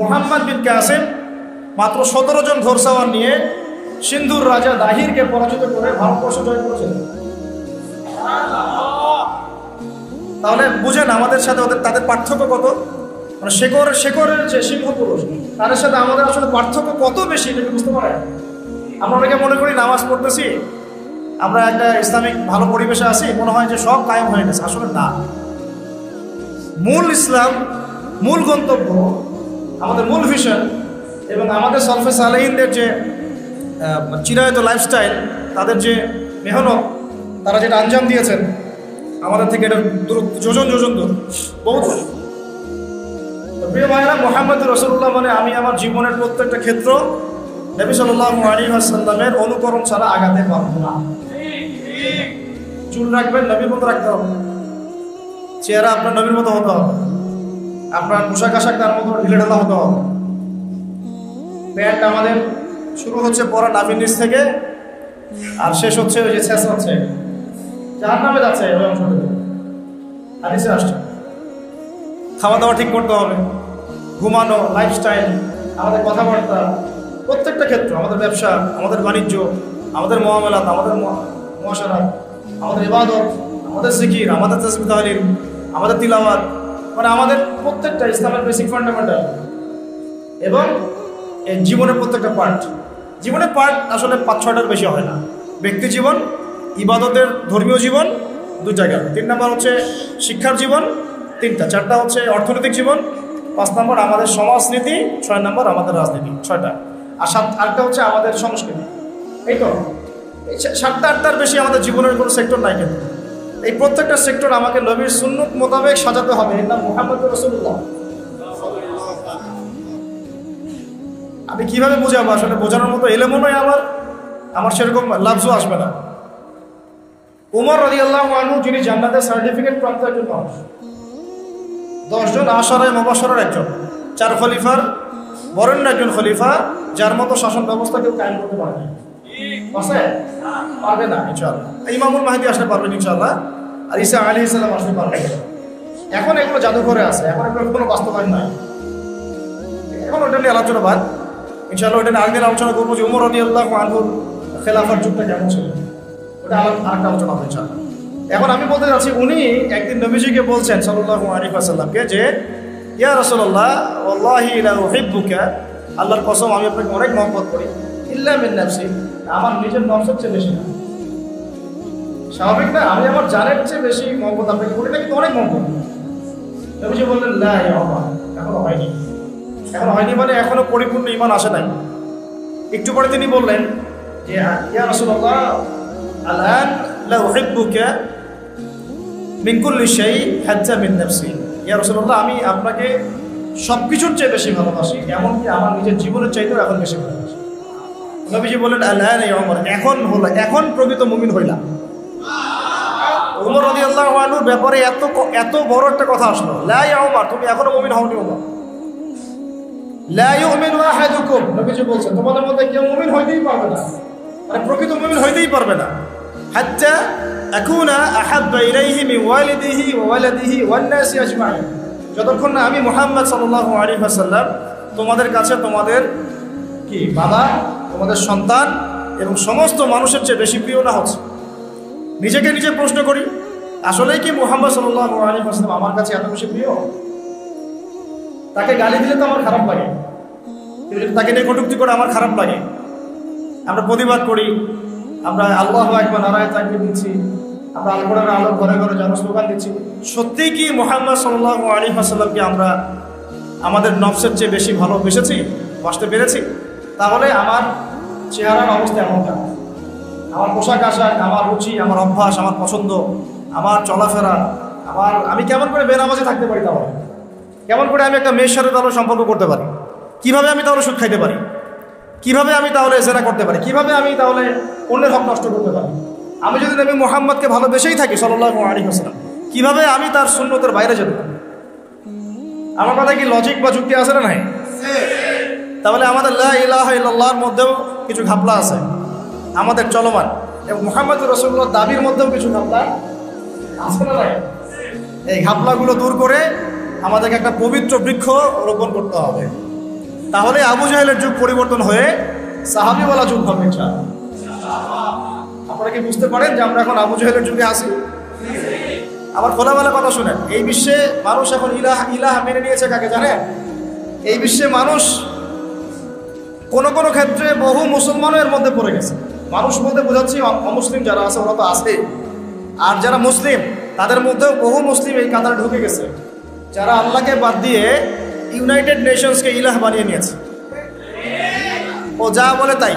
মুহাম্মদ বিন কাসিম মাত্র 17 জন ঘোড়সাওয়ার নিয়ে সিন্ধুর রাজা দাহিরকে পরাজিত করে ভারতবর্ষ জয় করেছিলেন। তাহলে বুঝেন আমাদের সাথে তাদের পার্থক্য কত। মানে শেকরের যে সিংহ পুরুষ, তাদের সাথে আমাদের আসলে পার্থক্য কত বেশি, এটা বুঝতে পারেন। আমরা অনেকে মনে করি নামাজ পড়তেছি, আমরা একটা ইসলামিক ভালো পরিবেশে আছি, মনে হয় যে সব কায়েম হয়ে গেছে। আসলে না। মূল ইসলাম, মূল গন্তব্য, আমাদের মূল ভিশন এবং আমাদের সলফে সালেহিনদের যে চিরায়ত লাইফস্টাইল, তাদের যে মেহনত, তারা যেটা আঞ্জাম দিয়েছেন আমাদের থেকে, এটা যোজন দূর, বহুত। প্রিয় ভাইরা, মুহাম্মদুর রাসূলুল্লাহ মানে আমি আমার জীবনের প্রত্যেকটা ক্ষেত্র নবী সাল্লাল্লাহু আলাইহি ওয়াসাল্লামের অনুকরণ ছাড়া আগাতে পারবো না। চুল রাখবেন, নবীর মতো রাখতে হবে। চেহারা আপনার নবীর মতো হতে হবে। আপনার পোশাক আশাক তার মতো ঢিলে ঢালা হতে হবে। প্যান্ট আমাদের শুরু হচ্ছে পরা নাভির নিচ থেকে, আর শেষ হচ্ছে ওই যে শেষ হচ্ছে জাহান্নামে যাচ্ছে ওই অংশটুকু। হাদিসে আসছে। খাওয়া দাওয়া ঠিক করতে হবে, ঘুমানো, লাইফস্টাইল, আমাদের কথাবার্তা, প্রত্যেকটা ক্ষেত্র, আমাদের ব্যবসা, আমাদের বাণিজ্য, আমাদের মুআমালাত, আমাদের মুআশারাত, আমাদের ইবাদত, আমাদের জিকির, আমাদের তাসবিহ তাহলিল, আমাদের তিলাওয়াত, মানে আমাদের প্রত্যেকটা ইসলামের বেসিক ফান্ডামেন্টাল এবং এই জীবনের প্রত্যেকটা পার্ট। জীবনের পার্ট আসলে 5-6টার বেশি হয় না। ব্যক্তি জীবন, ইবাদতের ধর্মীয় জীবন 2 জায়গা, 3 নম্বর হচ্ছে শিক্ষার জীবন 3টা, 4টা হচ্ছে অর্থনৈতিক জীবন, 5 নম্বর আমাদের সমাজনীতি, 6 নম্বর আমাদের রাজনীতি, 6টা, আর 8টা হচ্ছে আমাদের সংস্কৃতি। এই তো 7টা-8টার বেশি আমাদের জীবনের কোনো সেক্টর নাই। কিন্তু এই প্রত্যেকটা সেক্টর আমাকে নবীর সুন্নত মোতাবেক সাজাতে হবে। এর নাম মুহাম্মদুর রাসূলুল্লাহ। আমি কিভাবে বোঝাবো? আসলে বোঝানোর মতো এলেমও নয় আমার সেরকম লাফজও আসবে না। উমর রাদিয়াল্লাহু আনহু, যিনি জান্নাতের সার্টিফিকেট প্রাপ্ত একজন মানুষ, 10 জন আশারায়ে মুবাশশারার একজন, 4 খলিফার বরেণ্য একজন খলিফা, যার মতো শাসন ব্যবস্থা কেউ কায়েম করতে পারে না। পারবে না ইনশাআল্লাহ। ইমামুল মাহদী আসলে পারবেন ইনশাআল্লাহ, আর ঈসা আলাইহিস সালাম আসলে পারবেন। এখন এগুলো জাদুঘরে আছে, এখন এগুলো কোনো বাস্তবায়ন নাই। এখন ওটা নিয়ে আলোচনা বাদ, ইনশাআল্লাহ ওটা নিয়ে আরেকদিন আলোচনা করবো যে উমর রাদিয়াল্লাহু আনহুর খেলাফার যুগটা কেমন ছিল, ওটা আরেকটা আলোচনা হবে ইনশাআল্লাহ। এখন আমি বলতে যাচ্ছি, উনি একদিন নবীজিকে বলছেন সাল্লাল্লাহু আলাইহি ওয়াসাল্লামকে যে, ইয়া রাসূলুল্লাহ ওয়াল্লাহি লা উহিব্বুকা, আল্লাহর কসম আমি আপনাকে অনেক মহব্বত করি, ইল্লা মিন নাফসি, আমার নিজের নফসের চেয়ে বেশি না। স্বাভাবিক না, আমি আমার জানের চেয়ে বেশি মহব্বত আপনাকে করি না, কিন্তু অনেক মহব্বত। নবীজি বললেন লা ইয়া আল্লাহ, এখনো হয়নি। এখনো হয়নি মানে এখনো পরিপূর্ণ ঈমান আসে নাই। একটু পরে তিনি বললেন যে, ইয়া রাসূলুল্লাহ আলআন লা উহিব্বুকা মিন কুল্লি শাই হাত্তা মিন নাফসি, ইয়া রাসূলুল্লাহ আমি আপনাকে সবকিছুর চেয়ে বেশি ভালোবাসি, এমনকি আমার নিজের জীবনের চাইতেও এখন বেশি ভালোবাসি। নবীজি বললেন আলআন ইয়া উমর, এখন প্রকৃত মুমিন হইলাম। উমর রাদিয়াল্লাহু আনহুর ব্যাপারে এত বড় একটা কথা আসলো, লা ইয়া উমর, তুমি এখনো মুমিন হওনি উমর। লা ইউমিনু আহাদুকুম, নবীজি বলছেন তোমাদের মধ্যে কেউ মুমিন হইতেই পারবে না, মানে প্রকৃত মুমিন হইতেই পারবে না, হাত্তা আকুনা আহাব্বা ইলাইহি মিন ওয়ালিদিহি ওয়া ওয়ালাদিহি ওয়ান নাসি আজমাইন, যতক্ষণ না আমি মুহাম্মদ সাল্লাল্লাহু আলাইহি ওয়াসাল্লাম তোমাদের কাছে তোমাদের কি বাবা, তোমাদের সন্তান এবং সমস্ত মানুষের চেয়ে বেশি প্রিয় না হচ্ছে। নিজেকে নিজে প্রশ্ন করি, আসলেই কি মুহাম্মদ সাল্লাল্লাহু আলাইহি ওয়াসাল্লাম আমার কাছে এত বেশি প্রিয়? তাকে গালি দিলে তো আমার খারাপ লাগে, তাকে নিয়ে কটূক্তি করে আমার খারাপ লাগে। আমরা প্রতিবাদ করি, আমরা আল্লাহু আকবার নারায়ে তাকবীর দিচ্ছি, আমরা আল কোরআনের আলো ঘরে ঘরে যেন স্লোগান দিচ্ছি। সত্যিই কি মুহাম্মদ সাল্লাল্লাহু আলাইহি ওয়াসাল্লামকে আমরা আমাদের নফসের চেয়ে বেশি ভালোবেসেছি, বাসতে পেরেছি? তাহলে আমার চেহারার অবস্থা এমনটা, আমার পোশাক আশাক, আমার রুচি, আমার অভ্যাস, আমার পছন্দ, আমার চলাফেরা, আমি কেমন করে বেনামাজি থাকতে পারি? তাহলে কেমন করে আমি একটা মেয়ের সাথে তাহলে সম্পর্ক করতে পারি? কিভাবে আমি তাহলে সুদ খাইতে পারি? কিভাবে আমি তাহলে জেনা করতে পারি? কিভাবে আমি তাহলে অন্যের হক নষ্ট করতে পারি? আমি যদি নবী মুহাম্মদকে ভালোবেসেই থাকি সাল্লাল্লাহু আলাইহি ওয়াসাল্লাম, কিভাবে আমি তার সুন্নতের বাইরে যেতে পারি? আমার কথা কি লজিক বা যুক্তি আছে না নাই? তাহলে আমাদের লা ইলাহা ইল্লাল্লাহর মধ্যেও কিছু ঘাপলা আছে আমাদের চলমান, এবং মুহাম্মদুর রাসূলুল্লাহর দাবির মধ্যেও কিছু ঘাপলা আছে না নাই? এই ঘাপলাগুলো দূর করে আমাদেরকে একটা পবিত্র বৃক্ষ রোপণ করতে হবে। তাহলে আবু জাহেলের যুগ পরিবর্তন হয়ে সাহাবীওয়ালা যুগ হবে ইনশাআল্লাহ। আপনারা কি বুঝতে পারেন যে আমরা এখন আবু জাহেলের যুগে আছি? আবার খোলামেলা কথা শুনেন, এই বিশ্বে মানুষ এখন ইলাহ মেনে নিয়েছে কাকে জানেন? এই বিশ্বে মানুষ কোনো ক্ষেত্রে বহু মুসলমানও এর মধ্যে পড়ে গেছে। মানুষ বলতে বোঝাচ্ছি অমুসলিম যারা আছে ওরা তো আছে, আর যারা মুসলিম তাদের মধ্যেও বহু মুসলিম এই কাতারে ঢুকে গেছে, যারা আল্লাহকে বাদ দিয়ে ইউনাইটেড নেশনসকে ইলাহ বানিয়ে নিয়েছে। ও যা বলে তাই,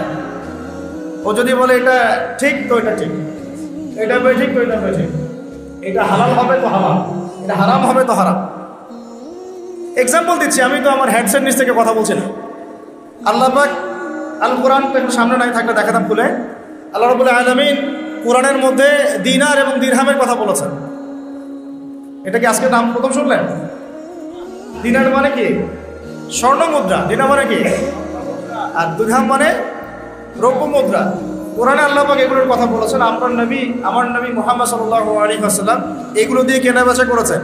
ও যদি বলে এটা ঠিক তো এটা ঠিক, এটা বেঠিক তো এটা বেঠিক, এটা হালাল হবে তো হালাল, এটা হারাম হবে তো হারাম। এক্সাম্পল দিচ্ছি, আমি তো আমার হেডসেট নিচ থেকে কথা বলছি না। আল্লাহ পাক আল কোরআন সামনে নাই থাকলে দেখাতাম খুলে। আল্লাহ রাব্বুল আলামিন কোরআনের মধ্যে দিনার এবং দিরহামের কথা বলেছেন। এটা কি আজকে নাম প্রথম শুনলেন? দিনার মানে কি? স্বর্ণ মুদ্রা। দিনার মানে কি? আর দিরহাম মানে রৌপ্য মুদ্রা। কোরআনে আল্লাহ পাক এগুলোর কথা বলেছেন। আমার নবী মুহাম্মদ সাল্লাল্লাহু আলাইহি ওয়াসাল্লাম এগুলো দিয়ে কেনা বেচা করেছেন।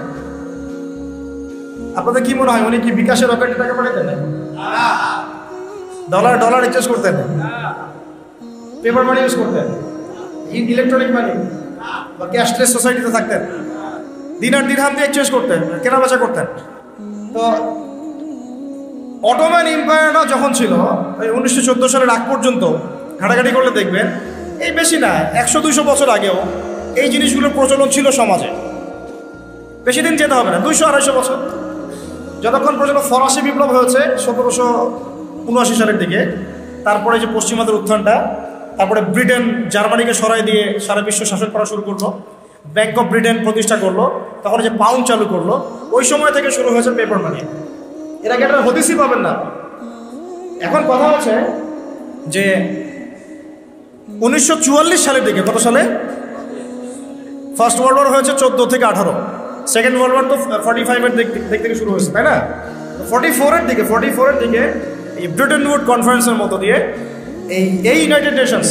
আপনাদের কি মনে হয় উনি কি বিকাশের রকেটে টাকা পাঠাতেন? ডলার এক্সচেঞ্জ করতেন? পেপার মানি ইউজ করতেন? ইলেকট্রনিক মানি বা ক্যাশলেস সোসাইটিতে থাকতেন? দিনার দিরহাম দিয়ে এক্সচেঞ্জ করতেন, কেনা বেচা করতেন। তো অটোমান এম্পায়ারটা যখন ছিল ওই 1914 সালের আগ পর্যন্ত ঘাটাঘাটি করলে দেখবেন এই বেশি না 100-200 বছর আগেও এই জিনিসগুলোর প্রচলন ছিল সমাজে। বেশি দিন যেতে হবে না, 200-250 বছর। যতক্ষণ পর্যন্ত ফরাসি বিপ্লব হয়েছে 1779 সালের দিকে, তারপরে যে পশ্চিমাদের উত্থানটা, তারপরে ব্রিটেন জার্মানিকে সরাই দিয়ে সারা বিশ্ব শাসন করা শুরু করলো, ব্যাংক অফ ব্রিটেন প্রতিষ্ঠা করলো, তখন যে পাউন্ড চালু করলো, ওই সময় থেকে শুরু হয়েছে পেপার মানি। এর আগে একটা হদিসই পাবেন না। এখন কথা হচ্ছে যে 1944 সালের দিকে, কত সালে ফার্স্ট ওয়ার্ল্ড ওয়ার হয়েছে 14 থেকে 18, সেকেন্ড ওয়ার্ল্ড ওয়ার তো 45-এর দিক থেকে শুরু হয়েছে, তাই না? 44-এর দিকে এই ব্রিটেন উড কনফারেন্সের মতো দিয়ে এই ইউনাইটেড নেশনস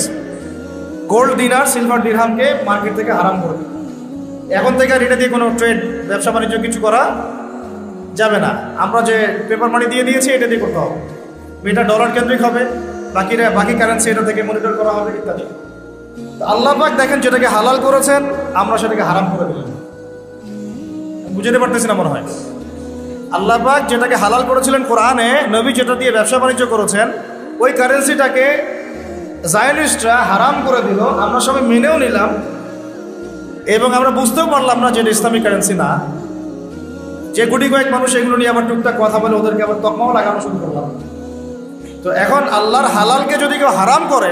গোল্ড দিনার সিলভার দিরহামকে মার্কেট থেকে হারাম করে দিল। এখন থেকে আর এটা দিয়ে কোনো ট্রেড ব্যবসা বাণিজ্য কিছু করা যাবে না। আমরা যে পেপার মানি দিয়ে দিয়েছি এটা দিয়ে করতে হবে। এটা ডলার কেন্দ্রিক হবে, বাকি কারেন্সি এটা থেকে মনিটর করা হবে ইত্যাদি। আল্লাহ পাক দেখেন যেটাকে হালাল করেছেন আমরা সেটাকে হারাম করে দিলাম। বুঝতে পারতেছি না মনে হয়। আল্লাহ পাক যেটাকে হালাল করেছিলেন কোরআনে, নবী যেটা দিয়ে ব্যবসা বাণিজ্য করেছেন, ওই কারেন্সিটাকে জায়নিস্টরা হারাম করে দিল। আমরা সবাই মেনেও নিলাম এবং আমরা বুঝতেও পারলাম না যে এটা ইসলামিক কারেন্সি না। যে গুটি কয়েক মানুষ এগুলো নিয়ে আবার টুকটাক কথা বলে ওদেরকে আবার তকমাও লাগানো শুরু করলাম। তো এখন আল্লাহর হালালকে যদি কেউ হারাম করে,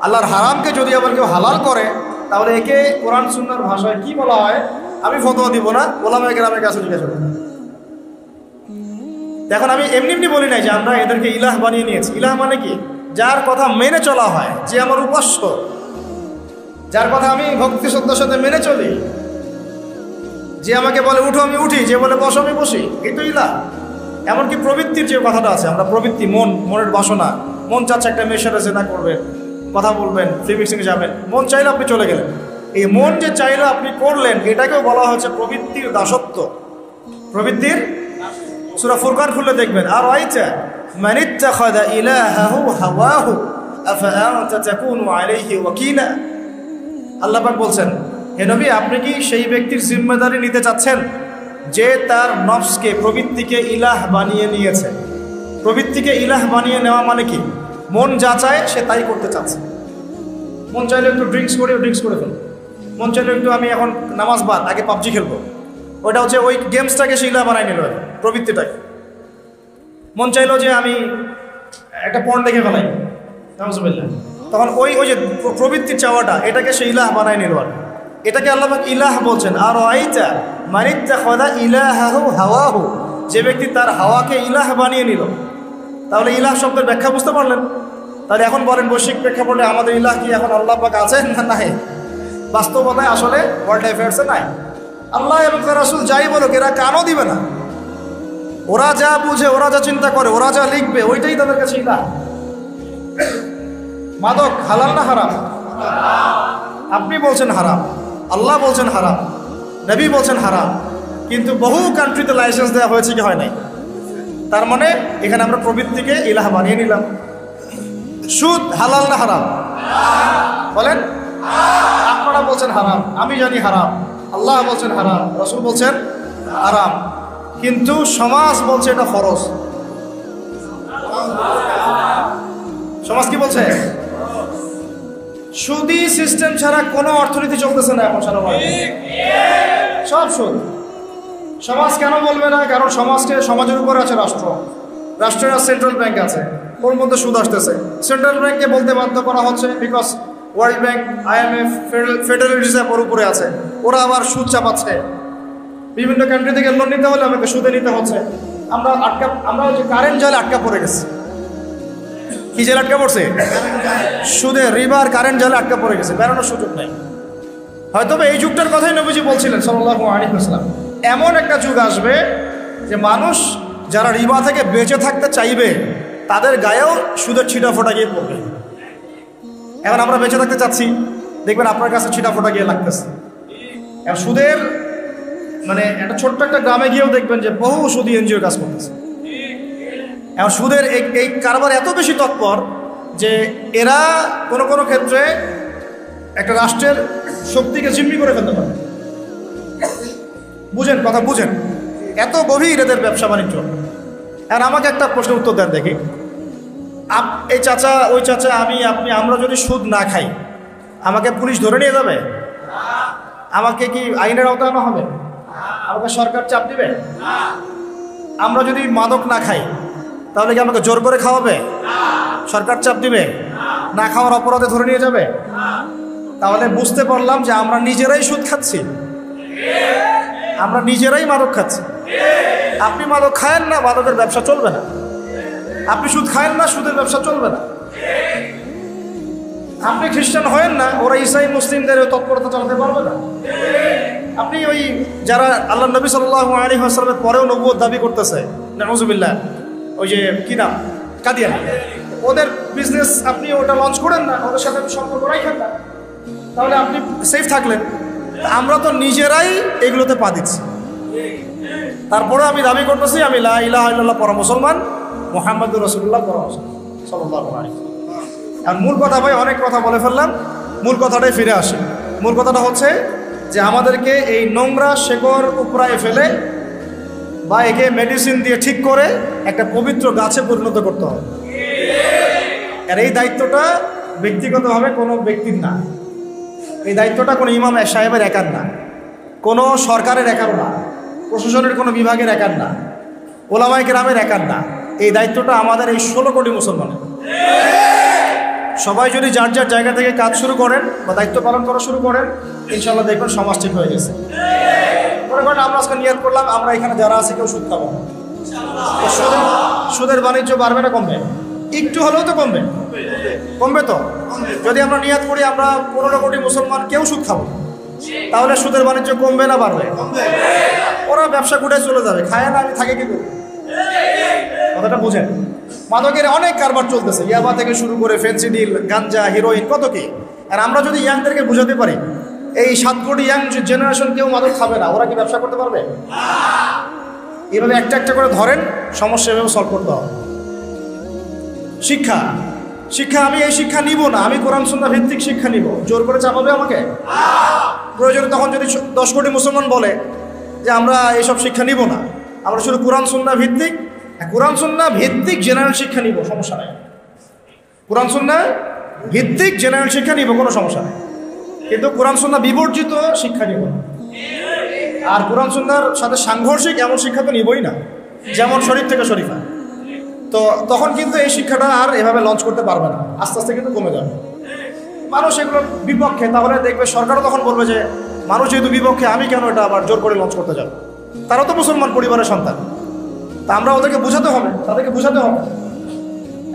আল্লাহর হারামকে যদি আবার কেউ হালাল করে, তাহলে একে কোরআন সুন্নাহর ভাষায় কি বলা হয় আমি ফতোয়া দিব না, ওলামায়ে কেরামের কাছে জিজ্ঞাসা করব। এখন আমি এমনি বলি নাই যে আমরা এদেরকে ইলাহ বানিয়ে নিয়েছি। ইলাহ মানে কি? যার কথা মেনে চলা হয়, যে আমার উপাস্য, যার কথা আমি ভক্তি শ্রদ্ধার সাথে মেনে চলি, যে আমাকে বলে উঠো আমি উঠি, যে বলে বসো আমি বসি, এই তো ইলাহ। এমনকি প্রবৃত্তির যে কথাটা আছে, আমরা প্রবৃত্তি, মনের বাসনা, মন চাচ্ছে একটা মেয়ের সাথে জেনা করবেন, কথা বলবেন, ফ্রি মিক্সিং যাবেন, মন চাইলে আপনি চলে গেলেন। এই মন যে চাইলে আপনি করলেন, এটাকেও বলা হচ্ছে প্রবৃত্তির দাসত্ব। প্রবৃত্তির সূরা ফুরকান খুলে দেখবেন, আর আইতা মান ইত্তাখাযা ইলাহাহু হাওয়াহু আফা আনতা তাকুনু আলাইহি ওয়াকিলা। আল্লাহ পাক বলছেন, হে নবী, আপনি কি সেই ব্যক্তির জিম্মেদারি নিতে চাচ্ছেন যে তার নফসকে, প্রবৃত্তিকে ইলাহ বানিয়ে নিয়েছে? প্রবৃত্তিকে ইলাহ বানিয়ে নেওয়া মানে কি? মন যা চায় সে তাই করতে চাচ্ছে। মন চাইলে একটু ড্রিঙ্কস করে ফেলবো, মন চাইলে একটু আমি এখন নামাজ বাদ, আগে পাবজি খেলবো, ওইটা হচ্ছে ওই গেমসটাকে সে ইলাহ বানায় নিল, প্রবৃত্তিটাকে। মন চাইলো যে আমি একটা পর্ন দেখে ফেলাই, তখন ওই যে প্রবৃত্তির চাওয়াটা, এটাকে সে ইলাহ বানায় নিল। এটাকে আল্লাহ পাক ইলাহ বলছেন। আর আইতা মান ইত্তাখাযা ইলাহাহু হাওয়াহু, যে ব্যক্তি তার হাওয়াকে ইলাহ বানিয়ে নিল। তাহলে ইলাহ শব্দের ব্যাখ্যা বুঝতে পারলেন? তাহলে এখন বলেন বৈশ্বিক প্রেক্ষাপটে আমাদের ইলাহ কি এখন আল্লাহ পাক আছেন না নাই? বাস্তবতায় আসলে ওয়ার্ল্ড অ্যাফেয়ার্সে নাই। আল্লাহ এবং তার রাসূল যাই বলুক, এরা কানও দিবে না। ওরা যা বুঝে, ওরা যা চিন্তা করে, ওরা যা লিখবে, ওইটাই তাদের কাছে ইলাহ। মাদক হালাল না হারাম? আপনি বলছেন হারাম, আল্লাহ বলছেন হারাম, নবী বলছেন হারাম, কিন্তু বহু কান্ট্রিতে লাইসেন্স দেওয়া হয়েছে কি হয় নাই? তার মানে এখানে আমরা প্রবৃত্তিকে ইলাহ বানিয়ে নিলাম। সুদ হালাল না হারাম? বলেন। আপনারা বলছেন হারাম, আমি জানি হারাম, আল্লাহ বলছেন হারাম, রাসূল বলছেন হারাম, কিন্তু সমাজ বলছে এটা ফরজ। সমাজ কি বলছে? সুদী সিস্টেম ছাড়া কোনো অর্থনীতি চলতেছে না এখন সারা বাংলাদেশে, সব সুদ। সমাজ কেন বলবে না? কারণ সমাজের উপর আছে রাষ্ট্র, রাষ্ট্রের সেন্ট্রাল ব্যাংক আছে, ওর মধ্যে সুদ আসতেছে। সেন্ট্রাল ব্যাংককে বলতে বাধ্য করা হচ্ছে, because world bank, IMF, federal reserve ওর উপরে আছে, ওরা আবার সুদ চাপাচ্ছে। বিভিন্ন কান্ট্রি থেকে লোন নিতে হলে আমাকে সুদে নিতে হচ্ছে। আমরা যে কারেন্ট জালে আটকা পড়ে গেছি। কি জালে আটকা পড়ছে? সুদে, রিবার, কারেন্ট জালে আটকা পড়ে গেছে, বেরোনোর সুযোগ নেই। হয়তো এই যুগটার কথাই নবীজি বলছিলেন সাল্লাল্লাহু আলাইহি ওয়াসাল্লাম, এমন একটা যুগ আসবে যে মানুষ যারা রিবা থেকে বেঁচে থাকতে চাইবে তাদের গায়েও সুদের ছিটা ফোটা গিয়ে পড়বে। এখন আমরা বেঁচে থাকতে চাচ্ছি, দেখবেন আপনার কাছে ছিটা ফোটা গিয়ে লাগতেছে। এখন সুদের মানে একটা ছোট্ট একটা গ্রামে গিয়েও দেখবেন যে বহু সুদী এনজিও কাজ করতেছে। এখন সুদের এই কারবার এত বেশি তৎপর যে এরা কোনো কোনো ক্ষেত্রে একটা রাষ্ট্রের শক্তিকে জিম্মি করে ফেলতে পারে। বুঝেন কথা, বুঝেন, এত গভীর এদের ব্যবসা বাণিজ্য। আর আমাকে একটা প্রশ্নের উত্তর দেন দেখি, এই চাচা ওই চাচা আমি আপনি আমরা যদি সুদ না খাই আমাকে পুলিশ ধরে নিয়ে যাবে? আমাকে কি আইনের আওতায় আনা হবে? আমাকে সরকার চাপ দিবে? আমরা যদি মাদক না খাই তাহলে কি আমাকে জোর করে খাওয়াবে? সরকার চাপ দিবে? না খাওয়ার অপরাধে ধরে নিয়ে যাবে? তাহলে বুঝতে পারলাম যে আমরা নিজেরাই সুদ খাচ্ছি, আমরা নিজেরাই মাদক খাচ্ছি। আপনি মাদক খায়েন না, মাদকের ব্যবসা চলবে না। আপনি সুদ খায়েন না, সুদের ব্যবসা চলবে না। আপনি খ্রিস্টান হয়েন না, ওরা ইসাই মুসলিমদের তৎপরতা চালাতে পারবে না। আপনি ওই যারা আল্লাহ নবী সাল্লাল্লাহু আলাইহি ওয়াসাল্লামের পরেও নবুয়ত দাবি করতেছে, নাউযুবিল্লাহ, ওই যে কি নাম, কাদিয়ান, ওদের বিজনেস আপনি ওটা লঞ্চ করেন না, ওদের সাথে সম্পর্ক রাখেন না, তাহলে আপনি সেফ থাকলেন। আমরা তো নিজেরাই এগুলোতে পা দিচ্ছি। তারপরে আমি দাবি করতেছি আমি লা ইলাহা ইল্লাল্লাহ পড়া মুসলমান, মুহাম্মাদুর রাসূলুল্লাহ পড়া মুসলমান সাল্লাল্লাহু আলাইহি ওয়াসাল্লাম। আর মূল কথা ভাই, অনেক কথা বলে ফেললাম, মূল কথাটাই ফিরে আসে। মূল কথাটা হচ্ছে যে আমাদেরকে এই নোংরা শেকড় উপড়ায় ফেলে বা একে মেডিসিন দিয়ে ঠিক করে একটা পবিত্র গাছে পরিণত করতে হবে। আর এই দায়িত্বটা ব্যক্তিগতভাবে কোনো ব্যক্তির না, এই দায়িত্বটা কোনো ইমাম সাহেবের একার না, কোনো সরকারের একার না, প্রশাসনের কোনো বিভাগের একার না, ওলামায়ে কেরামের একার না। এই দায়িত্বটা আমাদের এই 16 কোটি মুসলমানের। সবাই যদি যার যার জায়গা থেকে কাজ শুরু করেন বা দায়িত্ব পালন করা শুরু করেন, ইনশাল্লাহ দেখবেন সমাজ ঠিক হয়ে গেছে। মনে করেন আমরা আজকে নিয়ত করলাম আমরা এখানে যারা আছে কেউ সুদ খাবো, সুদের বাণিজ্য বাড়বে না কমবে? একটু হলেও তো কমবে, কমবে তো। যদি আমরা নিয়ত করি আমরা 15 কোটি মুসলমান কেউ সুদ খাবো, তাহলে সুদের বাণিজ্য কমবে না বাড়বে? ওরা ব্যবসা গুটায় চলে যাবে, খায় না আমি থাকে কি করবো? কথাটা বুঝেন। মাদকের অনেক কারবার চলতেছে, ইয়াবা থেকে শুরু করে ফেন্সিডিল, গাঞ্জা, হিরোইন, কত কি। আর আমরা যদি ইয়াংদেরকে বুঝাতে পারি এই 7 কোটি ইয়াং জেনারেশন কেউ মাদক খাবে না, ওরা কি ব্যবসা করতে পারবে? এভাবে একটা একটা করে ধরেন, সমস্যা এভাবে সলভ করতে হবে। শিক্ষা, শিক্ষা আমি এই শিক্ষা নিব না, আমি কোরআন সুন্নাহ ভিত্তিক শিক্ষা নিব। জোর করে চাপাবে আমাকে? প্রয়োজনে তখন যদি 10 কোটি মুসলমান বলে যে আমরা এইসব শিক্ষা নিব না, আমরা শুধু কোরআন সুন্নাহ ভিত্তিক, কোরআন সুন্নাহ ভিত্তিক জেনারেল শিক্ষা নিব, সমস্যা নাই। কোরআন সুন্নাহ ভিত্তিক জেনারেল শিক্ষা নিব, কোনো সমস্যা নেই। কিন্তু কোরআন সুন্নাহ বিবর্জিত শিক্ষা নিব না। আর কোরআন সুন্নাহর সাথে সাংঘর্ষিক এমন শিক্ষা তো নিবই না, যেমন শরীফ থেকে শরীফা। তো তখন কিন্তু এই শিক্ষাটা আর এভাবে লঞ্চ করতে পারবে না, আস্তে আস্তে কিন্তু কমে যাবে। মানুষ এগুলোর বিপক্ষে, তাহলে দেখবে সরকারও তখন বলবে যে মানুষ যেহেতু বিপক্ষে আমি কেন এটা আবার জোর করে লঞ্চ করতে যাব? তারাও তো মুসলমান পরিবারের সন্তান, তা আমরা ওদেরকে বোঝাতে হবে, তাদেরকে বোঝাতে হবে।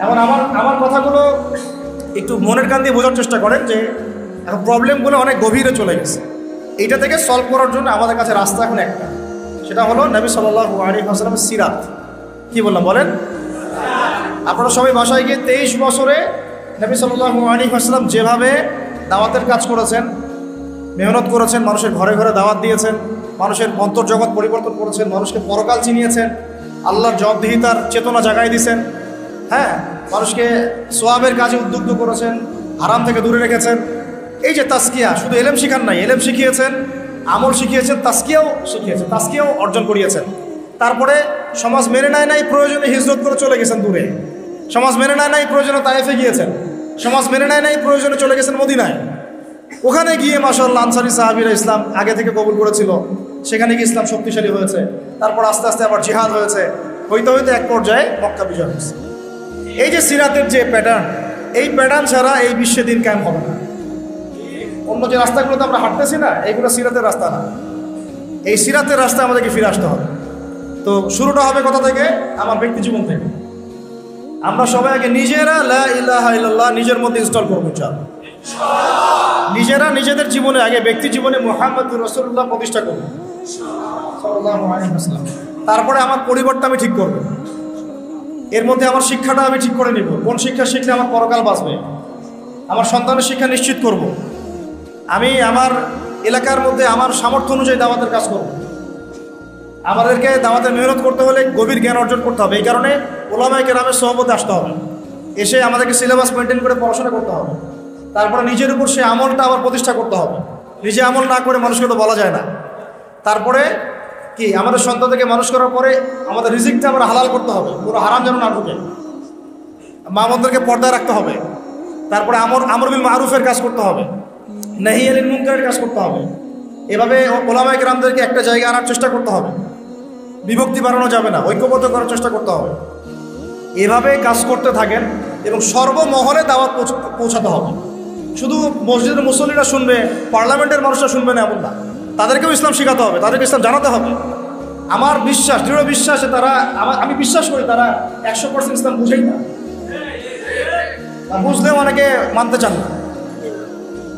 এখন আমার কথাগুলো একটু মনের কান দিয়ে বোঝার চেষ্টা করেন যে এখন প্রবলেমগুলো অনেক গভীরে চলে গেছে। এইটা থেকে সলভ করার জন্য আমাদের কাছে রাস্তা এখন একটা, সেটা হলো নবী সাল্লাল্লাহু আলাইহি ওয়াসাল্লামের সিরাত। কি বললাম বলেন? আপনারা সবাই বাসায় গিয়ে 23 বছরে নবী সাল্লাল্লাহু আলাইহি ওয়াসাল্লাম যেভাবে দাওয়াতের কাজ করেছেন, মেহনত করেছেন, মানুষের ঘরে ঘরে দাওয়াত দিয়েছেন, মানুষের অন্তর্জগৎ পরিবর্তন করেছেন, মানুষকে পরকাল চিনিয়েছেন, আল্লাহর জবাবদিহিতার চেতনা জাগাই দিয়েছেন, হ্যাঁ, মানুষকে সোয়াবের কাজে উদ্বুদ্ধ করেছেন, হারাম থেকে দূরে রেখেছেন। এই যে তাসকিয়া, শুধু এলেম শিখান নাই, এলেম শিখিয়েছেন, আমল শিখিয়েছেন, তাসকিয়াও শিখিয়েছেন, তাসকিয়াও অর্জন করিয়েছেন। তারপরে সমাজ মেনে নেয় নাই, প্রয়োজনে হিজরত করে চলে গেছেন দূরে। সমাজ মেনে নেয় নাই, প্রয়োজনে তায়েফে গিয়েছেন। সমাজ মেনে নেয় নাই, প্রয়োজনে চলে গেছেন মদিনায়। ওখানে গিয়ে মাশাআল্লাহ আনসারী সাহাবীরা ইসলাম আগে থেকে কবুল করেছিল, সেখানে গিয়ে ইসলাম শক্তিশালী হয়েছে। তারপর আস্তে আস্তে আবার জিহাদ হয়েছে, হইতে হইতে এক পর্যায়ে মক্কা বিজয় হয়েছে। এই যে সিরাতের যে প্যাটার্ন, এই প্যাটার্ন ছাড়া এই বিশ্বে দিন কায়েম হবে না। অন্য যে রাস্তাগুলোতে আমরা হাঁটতেছি না, এইগুলো সিরাতের রাস্তা না। এই সিরাতের রাস্তায় আমাদেরকে ফিরে আসতে হবে। তো শুরুটা হবে কোথা থেকে? আমার ব্যক্তি জীবন থেকে। আমরা সবাই আগে নিজেরা লা ইলাহা ইল্লাল্লাহ নিজের মধ্যে ইনস্টল করবো, ইনশাআল্লাহ। নিজেরা নিজেদের জীবনে আগে ব্যক্তি জীবনে মুহাম্মদুর রাসূলুল্লাহ প্রতিষ্ঠা করব সাল্লাল্লাহু আলাইহি ওয়াসাল্লাম। তারপরে আমার পরিবারটা আমি ঠিক করব, এর মধ্যে আমার শিক্ষাটা আমি ঠিক করে নিব, কোন শিক্ষা শিখলে আমার পরকাল বাঁচবে, আমার সন্তানের শিক্ষা নিশ্চিত করব, আমি আমার এলাকার মধ্যে আমার সামর্থ্য অনুযায়ী দাওয়াতের কাজ করব। আমাদেরকে দাওয়াতের মেহনত করতে হলে গভীর জ্ঞান অর্জন করতে হবে। এই কারণে ওলামায়ে কেরামের সহবতে আসতে হবে, এসে আমাদেরকে সিলেবাস মেনটেন করে পড়াশোনা করতে হবে। তারপরে নিজের উপর সে আমলটা আবার প্রতিষ্ঠা করতে হবে। নিজে আমল না করে মানুষকে তো বলা যায় না। তারপরে কি আমাদের সন্তানকে মানুষ করার পরে আমাদের রিজিকটা আমরা হালাল করতে হবে, পুরো হারাম যেন না ঢুকে। মা বোনদেরকে পর্দায় রাখতে হবে। তারপরে আমর বিল মারুফের কাজ করতে হবে, নাহি আনিল মুনকারের কাজ করতে হবে। এভাবে ওলামায়ে কেরামদেরকে একটা জায়গায় আনার চেষ্টা করতে হবে। বিভক্তি বাড়ানো যাবে না, ঐক্যবদ্ধ করার চেষ্টা করতে হবে। এভাবে কাজ করতে থাকেন এবং সর্বমহলে দাওয়াত পৌঁছাতে হবে। শুধু মসজিদের মুসল্লিরা শুনবে, পার্লামেন্টের মানুষরা শুনবে না এমন না, তাদেরকেও ইসলাম শেখাতে হবে, তাদেরকে ইসলাম জানাতে হবে। আমার বিশ্বাস, দৃঢ় বিশ্বাসে তারা, আমি বিশ্বাস করি তারা 100% ইসলাম বুঝেই না। বুঝলেও অনেকে মানতে চান না,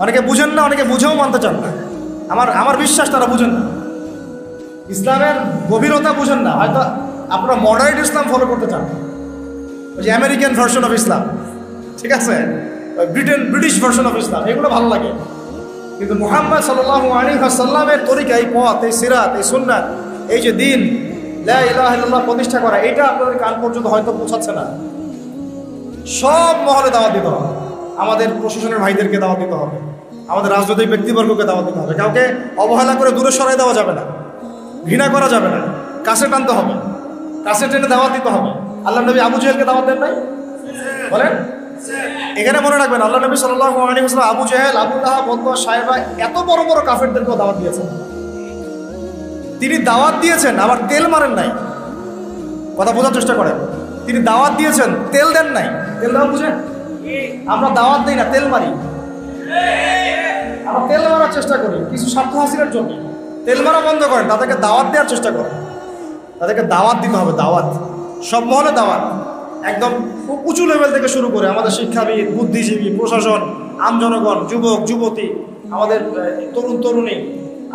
অনেকে বুঝেন না, অনেকে বুঝেও মানতে চান না। আমার বিশ্বাস তারা বুঝেন না, ইসলামের গভীরতা বুঝেন না। হয়তো আপনারা মডারেট ইসলাম ফলো করতে চান, ওই যে আমেরিকান ভার্সন অফ ইসলাম, ঠিক আছে, ব্রিটিশ ভার্সন অফ ইসলাম, এগুলো ভালো লাগে। কিন্তু মুহাম্মদ সাল্লাল্লাহু আলাইহি ওয়াসাল্লামের তরিকা, এই পথ, এই সিরাত, এই সুন্নাত, এই যে দিন লা ইলাহা ইল্লাল্লাহ প্রতিষ্ঠা করা, এটা আপনাদের কান পর্যন্ত হয়তো পৌঁছাচ্ছে না। সব মহলে দাওয়াত দিতে হবে, আমাদের প্রশাসনের ভাইদেরকে দাওয়াত দিতে হবে, আমাদের রাজনৈতিক ব্যক্তিবর্গকে দাওয়াত দিতে হবে। কাউকে অবহেলা করে দূরে সরাই দেওয়া যাবে না, ঘৃণা করা যাবে না, কাছে টানতে হবে, কাছে টেনে দাওয়াত দিতে হবে। আল্লাহ নবী আবু জেহেলকে দাওয়াত দেন নাই? বলেন। এখানে মনে রাখবেন, আল্লাহ নবী সাল্লাল্লাহু আলাইহি ওয়াসাল্লাম আবু জেহেল, আবু লাহাব, উতবা, সাইবা, এত বড় বড় কাফেরদেরকেও দাওয়াত দিয়েছেন। তিনি দাওয়াত দিয়েছেন, আবার তেল মারেন নাই। কথা বোঝার চেষ্টা করেন, তিনি দাওয়াত দিয়েছেন, তেল দেন নাই। তেল দেওয়া বুঝেন? আমরা দাওয়াত দিই না, তেল মারি। আমরা তেল মারার চেষ্টা করি কিছু স্বার্থ হাসিলের জন্য। তেল মারা বন্ধ করেন, তাদেরকে দাওয়াত দেওয়ার চেষ্টা করেন। তাদেরকে দাওয়াত দিতে হবে, দাওয়াত, সব মহলে দাওয়াত, একদম উঁচু লেভেল থেকে শুরু করে আমাদের শিক্ষাবিদ, বুদ্ধিজীবী, প্রশাসন, আমজনগণ, যুবক যুবতী, আমাদের তরুণ তরুণী,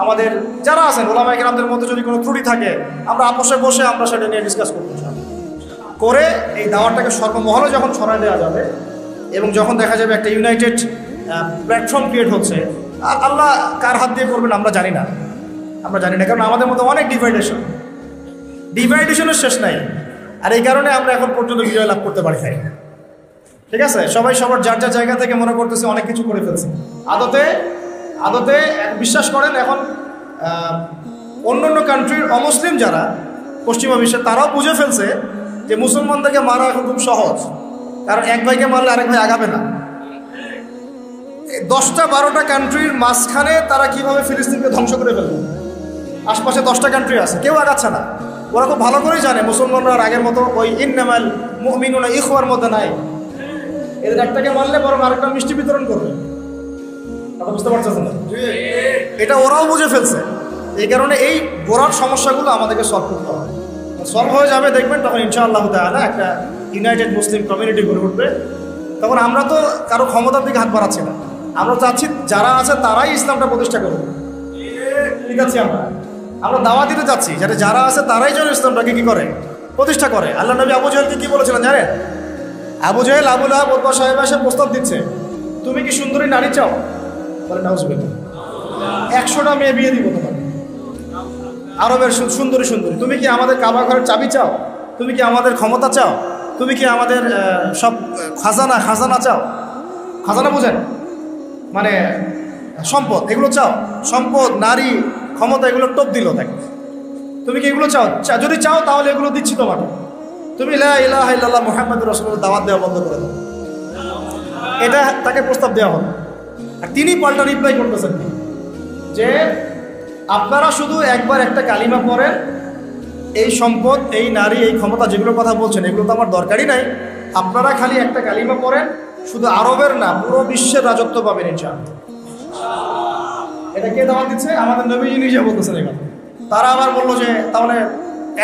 আমাদের যারা আছেন ওলামায়ে কেরামদের মধ্যে যদি কোনো ত্রুটি থাকে, আমরা আপোষে বসে আমরা সেটা নিয়ে ডিসকাস করতে চাই করে এই দাওয়াতটাকে সর্বমহলে যখন ছড়ায় দেওয়া যাবে এবং যখন দেখা যাবে একটা ইউনাইটেড প্ল্যাটফর্ম ক্রিয়েট হচ্ছে, আল্লাহ কার হাত দিয়ে করবেন আমরা জানি না, কারণ আমাদের মধ্যে অনেক ডিভাইডেশনের শেষ নাই। আর এই কারণে আমরা এখন পর্যন্ত বিজয় লাভ করতে পারি নাই। ঠিক আছে, সবাই সবার যার যার জায়গা থেকে মনে করতেছে অনেক কিছু করে ফেলছে। আদতে বিশ্বাস করেন, এখন অন্য কান্ট্রির অমুসলিম যারা পশ্চিমা বিশ্বে, তারাও বুঝে ফেলছে যে মুসলমানদেরকে মারা এখন খুব সহজ, কারণ এক ভাইকে মারলে আরেক ভাই আগাবে না। 10টা 12টা কান্ট্রির মাঝখানে তারা কিভাবে ফিলিস্তিনকে ধ্বংস করে ফেলবে। আশপাশে 10টা কান্ট্রি আছে, কেউ আগাচ্ছে না। ওরা খুব ভালো করেই জানে মুসলমানরা আর আগের মতো ওই ইন্নামাল মুমিনুনা ইখওয়ার মধ্যে নাই। এদের একটাকে মারলে বরং আরেকটা মিষ্টি বিতরণ করবে। কথা বুঝতে পারছেন না? এটা ওরাও বুঝে ফেলছে। এই কারণে এই গোড়ার সমস্যাগুলো আমাদেরকে সলভ করতে হবে। সলভ হয়ে যাবে দেখবেন, তখন ইনশাআল্লাহ তাআলা একটা ইউনাইটেড মুসলিম কমিউনিটি গড়ে উঠবে। তখন আমরা তো কারো ক্ষমতার দিকে হাত বাড়াচ্ছি না, আমরা চাচ্ছি যারা আছে তারাই ইসলামটা প্রতিষ্ঠা করবে। ঠিক আছে, আমরা দাওয়া দিতে চাচ্ছি যাতে যারা আছে তারাই যেন ইসলামটাকে কি করে, প্রতিষ্ঠা করে। আল্লাহ নবী আবু জেহেলকে কি বলেছিলেন জানেন? আবু জেহেল, আবু লাহাব, উতবা, সাইবা এসে প্রস্তাব দিচ্ছে, তুমি কি সুন্দরী নারী চাও? বলে নাউজুবিল্লাহ, 100টা মেয়ে বিয়ে দিব তোমাকে, আরবের সুন্দরী। তুমি কি আমাদের কাবা ঘরের চাবি চাও? তুমি কি আমাদের ক্ষমতা চাও? তুমি কি আমাদের সব খাজানা চাও? খাজানা বুঝেন মানে সম্পদ, এগুলো চাও? সম্পদ, নারী, ক্ষমতা, এগুলো টোপ দিল তাকে। তুমি কি এগুলো চাও? যদি চাও তাহলে এগুলো দিচ্ছি তোমাকে। তুমি লা ইলাহা ইল্লাল্লাহ মুহাম্মাদুর রাসূলুল্লাহ দাওয়াত দেওয়া বন্ধ করে দাও। এটা তাকে প্রস্তাব দেওয়া হলো। আর তিনি পাল্টা রিপ্লাই করতেছেন যে আপনারা শুধু একবার একটা কালিমা পড়েন, এই সম্পদ, এই নারী, এই ক্ষমতা যেগুলোর কথা বলছেন এগুলো তো আমার দরকারই নাই। আপনারা খালি একটা কালিমা পড়েন, শুধু আরবের না পুরো বিশ্বের রাজত্ব পাবেন ইনশাআল্লাহ। এটা কে দাওয়াত দিচ্ছে? আমাদের নবীজি নিজে বলতেছেন এই কথা। তারা আবার বললো যে তাহলে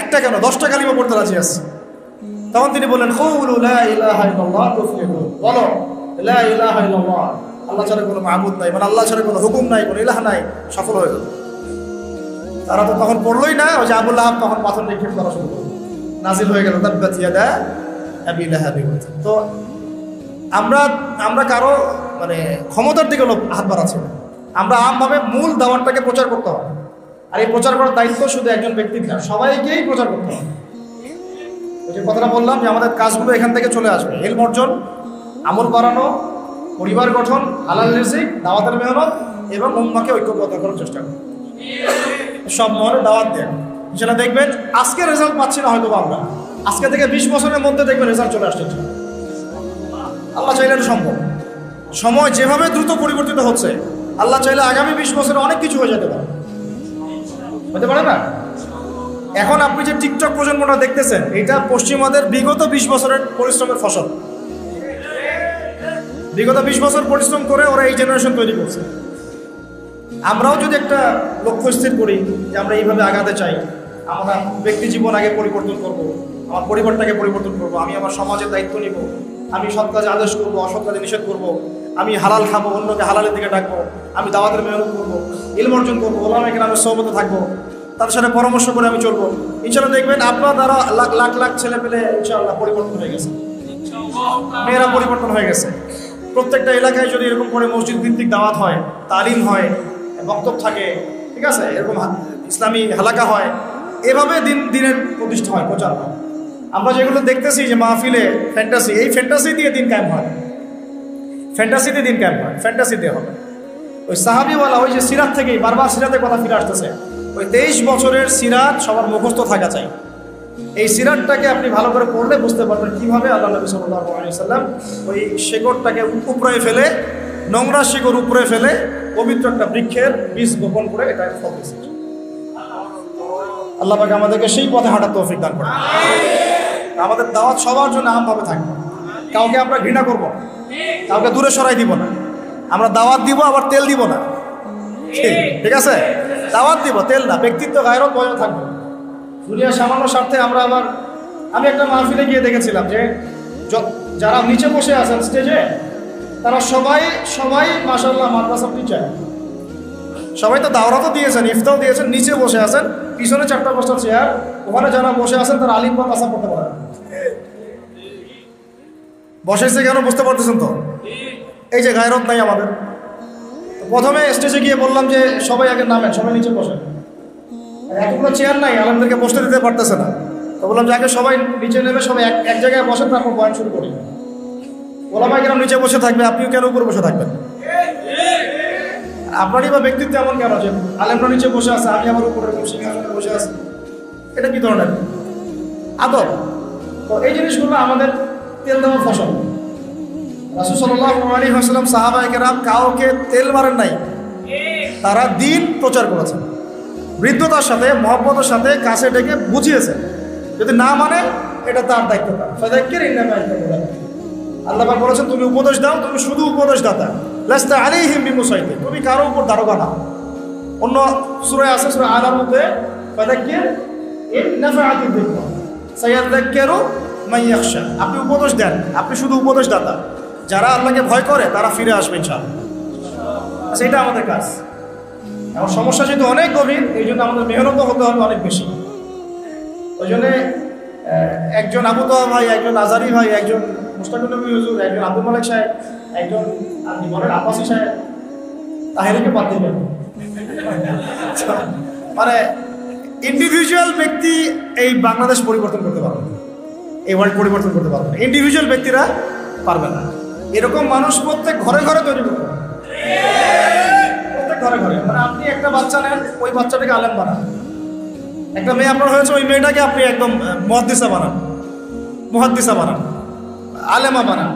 একটা কেন, 10টা কালিমা পড়তে রাজি আছে। তখন তিনি বললেন, কুলু লা ইলাহা ইল্লাল্লাহ তুফলিহু, বলো লা ইলাহা ইল্লাল্লাহ, আল্লাহ ছাড়া কোনো মাবুদ নাই, মানে আল্লাহ ছাড়া কোনো হুকুম নাই, কোনো ইলাহ নাই, সফল হয়ে যাবে। তারা তো তখন পড়লোই না, ওই যে আবু লাহাব তখন পাথর নিক্ষেপ করা শুরু করলো, নাজিল হয়ে গেল তাব্বাত ইয়াদা আবি লাহাব। তো আমরা কারো মানে ক্ষমতার দিকে হাত বাড়াচ্ছি না, আমরা আমভাবে মূল দাওয়াতটাকে প্রচার করতে হবে। আর এই প্রচার করার দায়িত্ব শুধু একজন ব্যক্তির না, সবাইকেই প্রচার করতে হবে। ওই যে কথাটা বললাম যে আমাদের কাজগুলো এখান থেকে চলে আসবে, ইলম অর্জন, আমল বাড়ানো, পরিবার গঠন, হালাল রিজিক, দাওয়াতের মেহনত এবং উম্মাহকে ঐক্যবদ্ধ করার চেষ্টা করুন। সব মহলে দাওয়াত দেন, সেটা দেখবেন আজকে রেজাল্ট পাচ্ছি না হয়তো আমরা, আজকে থেকে 20 বছরের মধ্যে দেখবেন রেজাল্ট চলে আসছে। আল্লাহ চাইলে এটা সম্ভব। সময় যেভাবে দ্রুত পরিবর্তিত হচ্ছে, আল্লাহ চাইলে আগামী 20 বছরে অনেক কিছু হয়ে যেতে পারে, হতে পারে না? এখন আপনি যে টিকটক প্রজন্মটা দেখতেছেন, এটা পশ্চিমাদের বিগত 20 বছরের পরিশ্রমের ফসল। বিগত 20 বছর পরিশ্রম করে ওরা এই জেনারেশন তৈরি করছে। আমরাও যদি একটা লক্ষ্য স্থির করি যে আমরা এইভাবে আগাতে চাই, আমরা ব্যক্তি জীবন আগে পরিবর্তন করব, আমার পরিবারটাকে পরিবর্তন করব, আমি আমার সমাজের দায়িত্ব নিব, আমি সৎ কাজে আদেশ করবো, অসৎ কাজে নিষেধ করবো, আমি হালাল খাবো, অন্যকে হালালের দিকে ডাকবো, আমি দাওয়াতের মেহনত করবো, ইলম অর্জন করবো, ওলামায়ে কেরামের সোহবতে থাকবো, তাদের সাথে পরামর্শ করে আমি চলবো। ইনশাআল্লাহ দেখবেন আপনার দ্বারা লাখ লাখ ছেলে পেলে ইনশাআল্লাহ পরিবর্তন হয়ে গেছে, মেয়েরা পরিবর্তন হয়ে গেছে। প্রত্যেকটা এলাকায় যদি এরকম করে মসজিদ ভিত্তিক দাওয়াত হয়, তালিম হয়, বক্তব্য থাকে, ঠিক আছে, এরকম ইসলামী হালাকা হয়, এভাবে দিনের প্রতিষ্ঠা হয়, প্রচার হয়। আমরা যেগুলো দেখতেছি যে মাহফিলে ফ্যান্টাসি, এই ফ্যান্টাসি দিয়ে দিন কায়েম হয়, ফ্যান্টাসিতে দিন কায়েম হয়, ফ্যান্টাসি দিয়ে হবে। ওই সাহাবিওয়ালা ওই যে সিরাত থেকেই বারবার সিরাতের কথা ফিরে আসতেছে, ওই 23 বছরের সিরাত সবার মুখস্থ থাকা চাই। এই সিরাতটাকে আপনি ভালো করে পড়লে বুঝতে পারবেন কীভাবে আল্লাহ নবী সাল্লাল্লাহু আলাইহি ওয়াসাল্লাম ওই শেকড়টাকে উপরে ফেলে, নোংরা শিকড় উপরে ফেলে পবিত্র একটা বৃক্ষের বীজ বপন করে এটা ফল দিয়েছে। আল্লাহ পাক আমাদেরকে সেই পথে হাঁটার তৌফিক দান করেন। আমাদের দাওয়াত সবার জন্য আমভাবে থাকবে, কাউকে আমরা ঘৃণা করব না, কাউকে দূরে সরাই দিব না। আমরা দাওয়াত দিব, আবার তেল দিব না, ঠিক আছে? দাওয়াত দিব, তেল না। ব্যক্তিত্ব গায়রত বজায় থাকবে। দুনিয়ার সামান্য স্বার্থে আমরা আবার, আমি একটা মাহফিলে গিয়ে দেখেছিলাম যে যারা নিচে বসে আছেন স্টেজে, তারা সবাই মাশাআল্লাহ মাদ্রাসার টিচার, সবাই তো দাওরাতও দিয়েছেন, ইফতাও দিয়েছেন, নিচে বসে আছেন, পিছনে 4-5টা চেয়ার, ওখানে যারা বসে আছেন তারা আলিম বা কাসাব করতে পারেন। বসেছে কেন বুঝতে পারতেছেন তো? এই যে গায়রত নাই আমাদের। প্রথমে স্টেজে গিয়ে বললাম যে সবাই আগে নামেন, সবাই নিচে বসেন। এতগুলো চেয়ার নাই, আলেমদেরকে বসতে দিতে পারতেছে না। তো বললাম যে আগে সবাই নিচে নেমে সবাই এক জায়গায় বসেন, তারপর বয়ান শুরু করি। ওলামায়ে কেরাম নিচে বসে থাকবে, আপনিও কেন উপরে বসে থাকবেন? আপনারই বা ব্যক্তিত্ব এমন কেন যে আলেমরা নিচে বসে আছে, আমি আমার উপরে সিংহাসনে বসে আছি? এটা কি ধরনের আদব? তো এই জিনিসগুলো আমাদের তেল দেওয়া ফসল। রাসূল সাল্লাল্লাহু আলাইহি ওয়াসাল্লাম সাহাবায়ে কেরাম কাউকে তেল মারেন নাই, তারা দ্বীন প্রচার করেছেন, বৃদ্ধতার সাথে, মহব্বতের সাথে কাছে ডেকে বুঝিয়েছেন। যদি না মানে এটা তার দায়িত্ব। ফাযাক্কির ইন্নামা আনতা মুযাক্কির। আল্লাহ পাক বলেছেন তুমি উপদেশ দাও, তুমি শুধু উপদেশদাতা, লাস্তা আলাইহিম বিমুসাইতির, তুমি কারো উপর দারোগা না। অন্য সূরা আছে, সূরা আলার মধ্যে ফাযাক্কির ইন নাফাআতিদ যিকরা সায়াযাক্কারু মান ইয়াখশা। আপনি উপদেশ দেন, আপনি শুধু উপদেশদাতা, যারা আল্লাহকে ভয় করে তারা ফিরে আসবে ইনশাআল্লাহ। আচ্ছা, এটা আমাদের কাজ। এখন সমস্যা যেহেতু অনেক গভীর, এই জন্য আমাদের মেহনত হতে হবে অনেক বেশি। ওই জন্যে একজন আবু তোহা ভাই, একজন আজারি ভাই, একজন মুশতাকুর নবী হুজুর, একজন আব্দুল মালিক সাহেব, একজন আপনি বলেন আব্বাসী সাহেব, তাহেরকে বাদ দিবেন। মানে ইন্ডিভিজুয়াল ব্যক্তি এই বাংলাদেশ পরিবর্তন করতে পারবে না, এই ওয়ার্ল্ড পরিবর্তন করতে পারবে না, ইন্ডিভিজুয়াল ব্যক্তিরা পারবে না। এরকম মানুষ প্রত্যেক ঘরে ঘরে তৈরি করতে হবে, প্রত্যেক ঘরে ঘরে। মানে আপনি একটা বাচ্চা নেন, ওই বাচ্চাটাকে আলেম বানান। একটা মেয়ে আপনার হয়েছে, ওই মেয়েটাকে আপনি একদম মুহাদ্দিসা বানান, আলেমা বানান।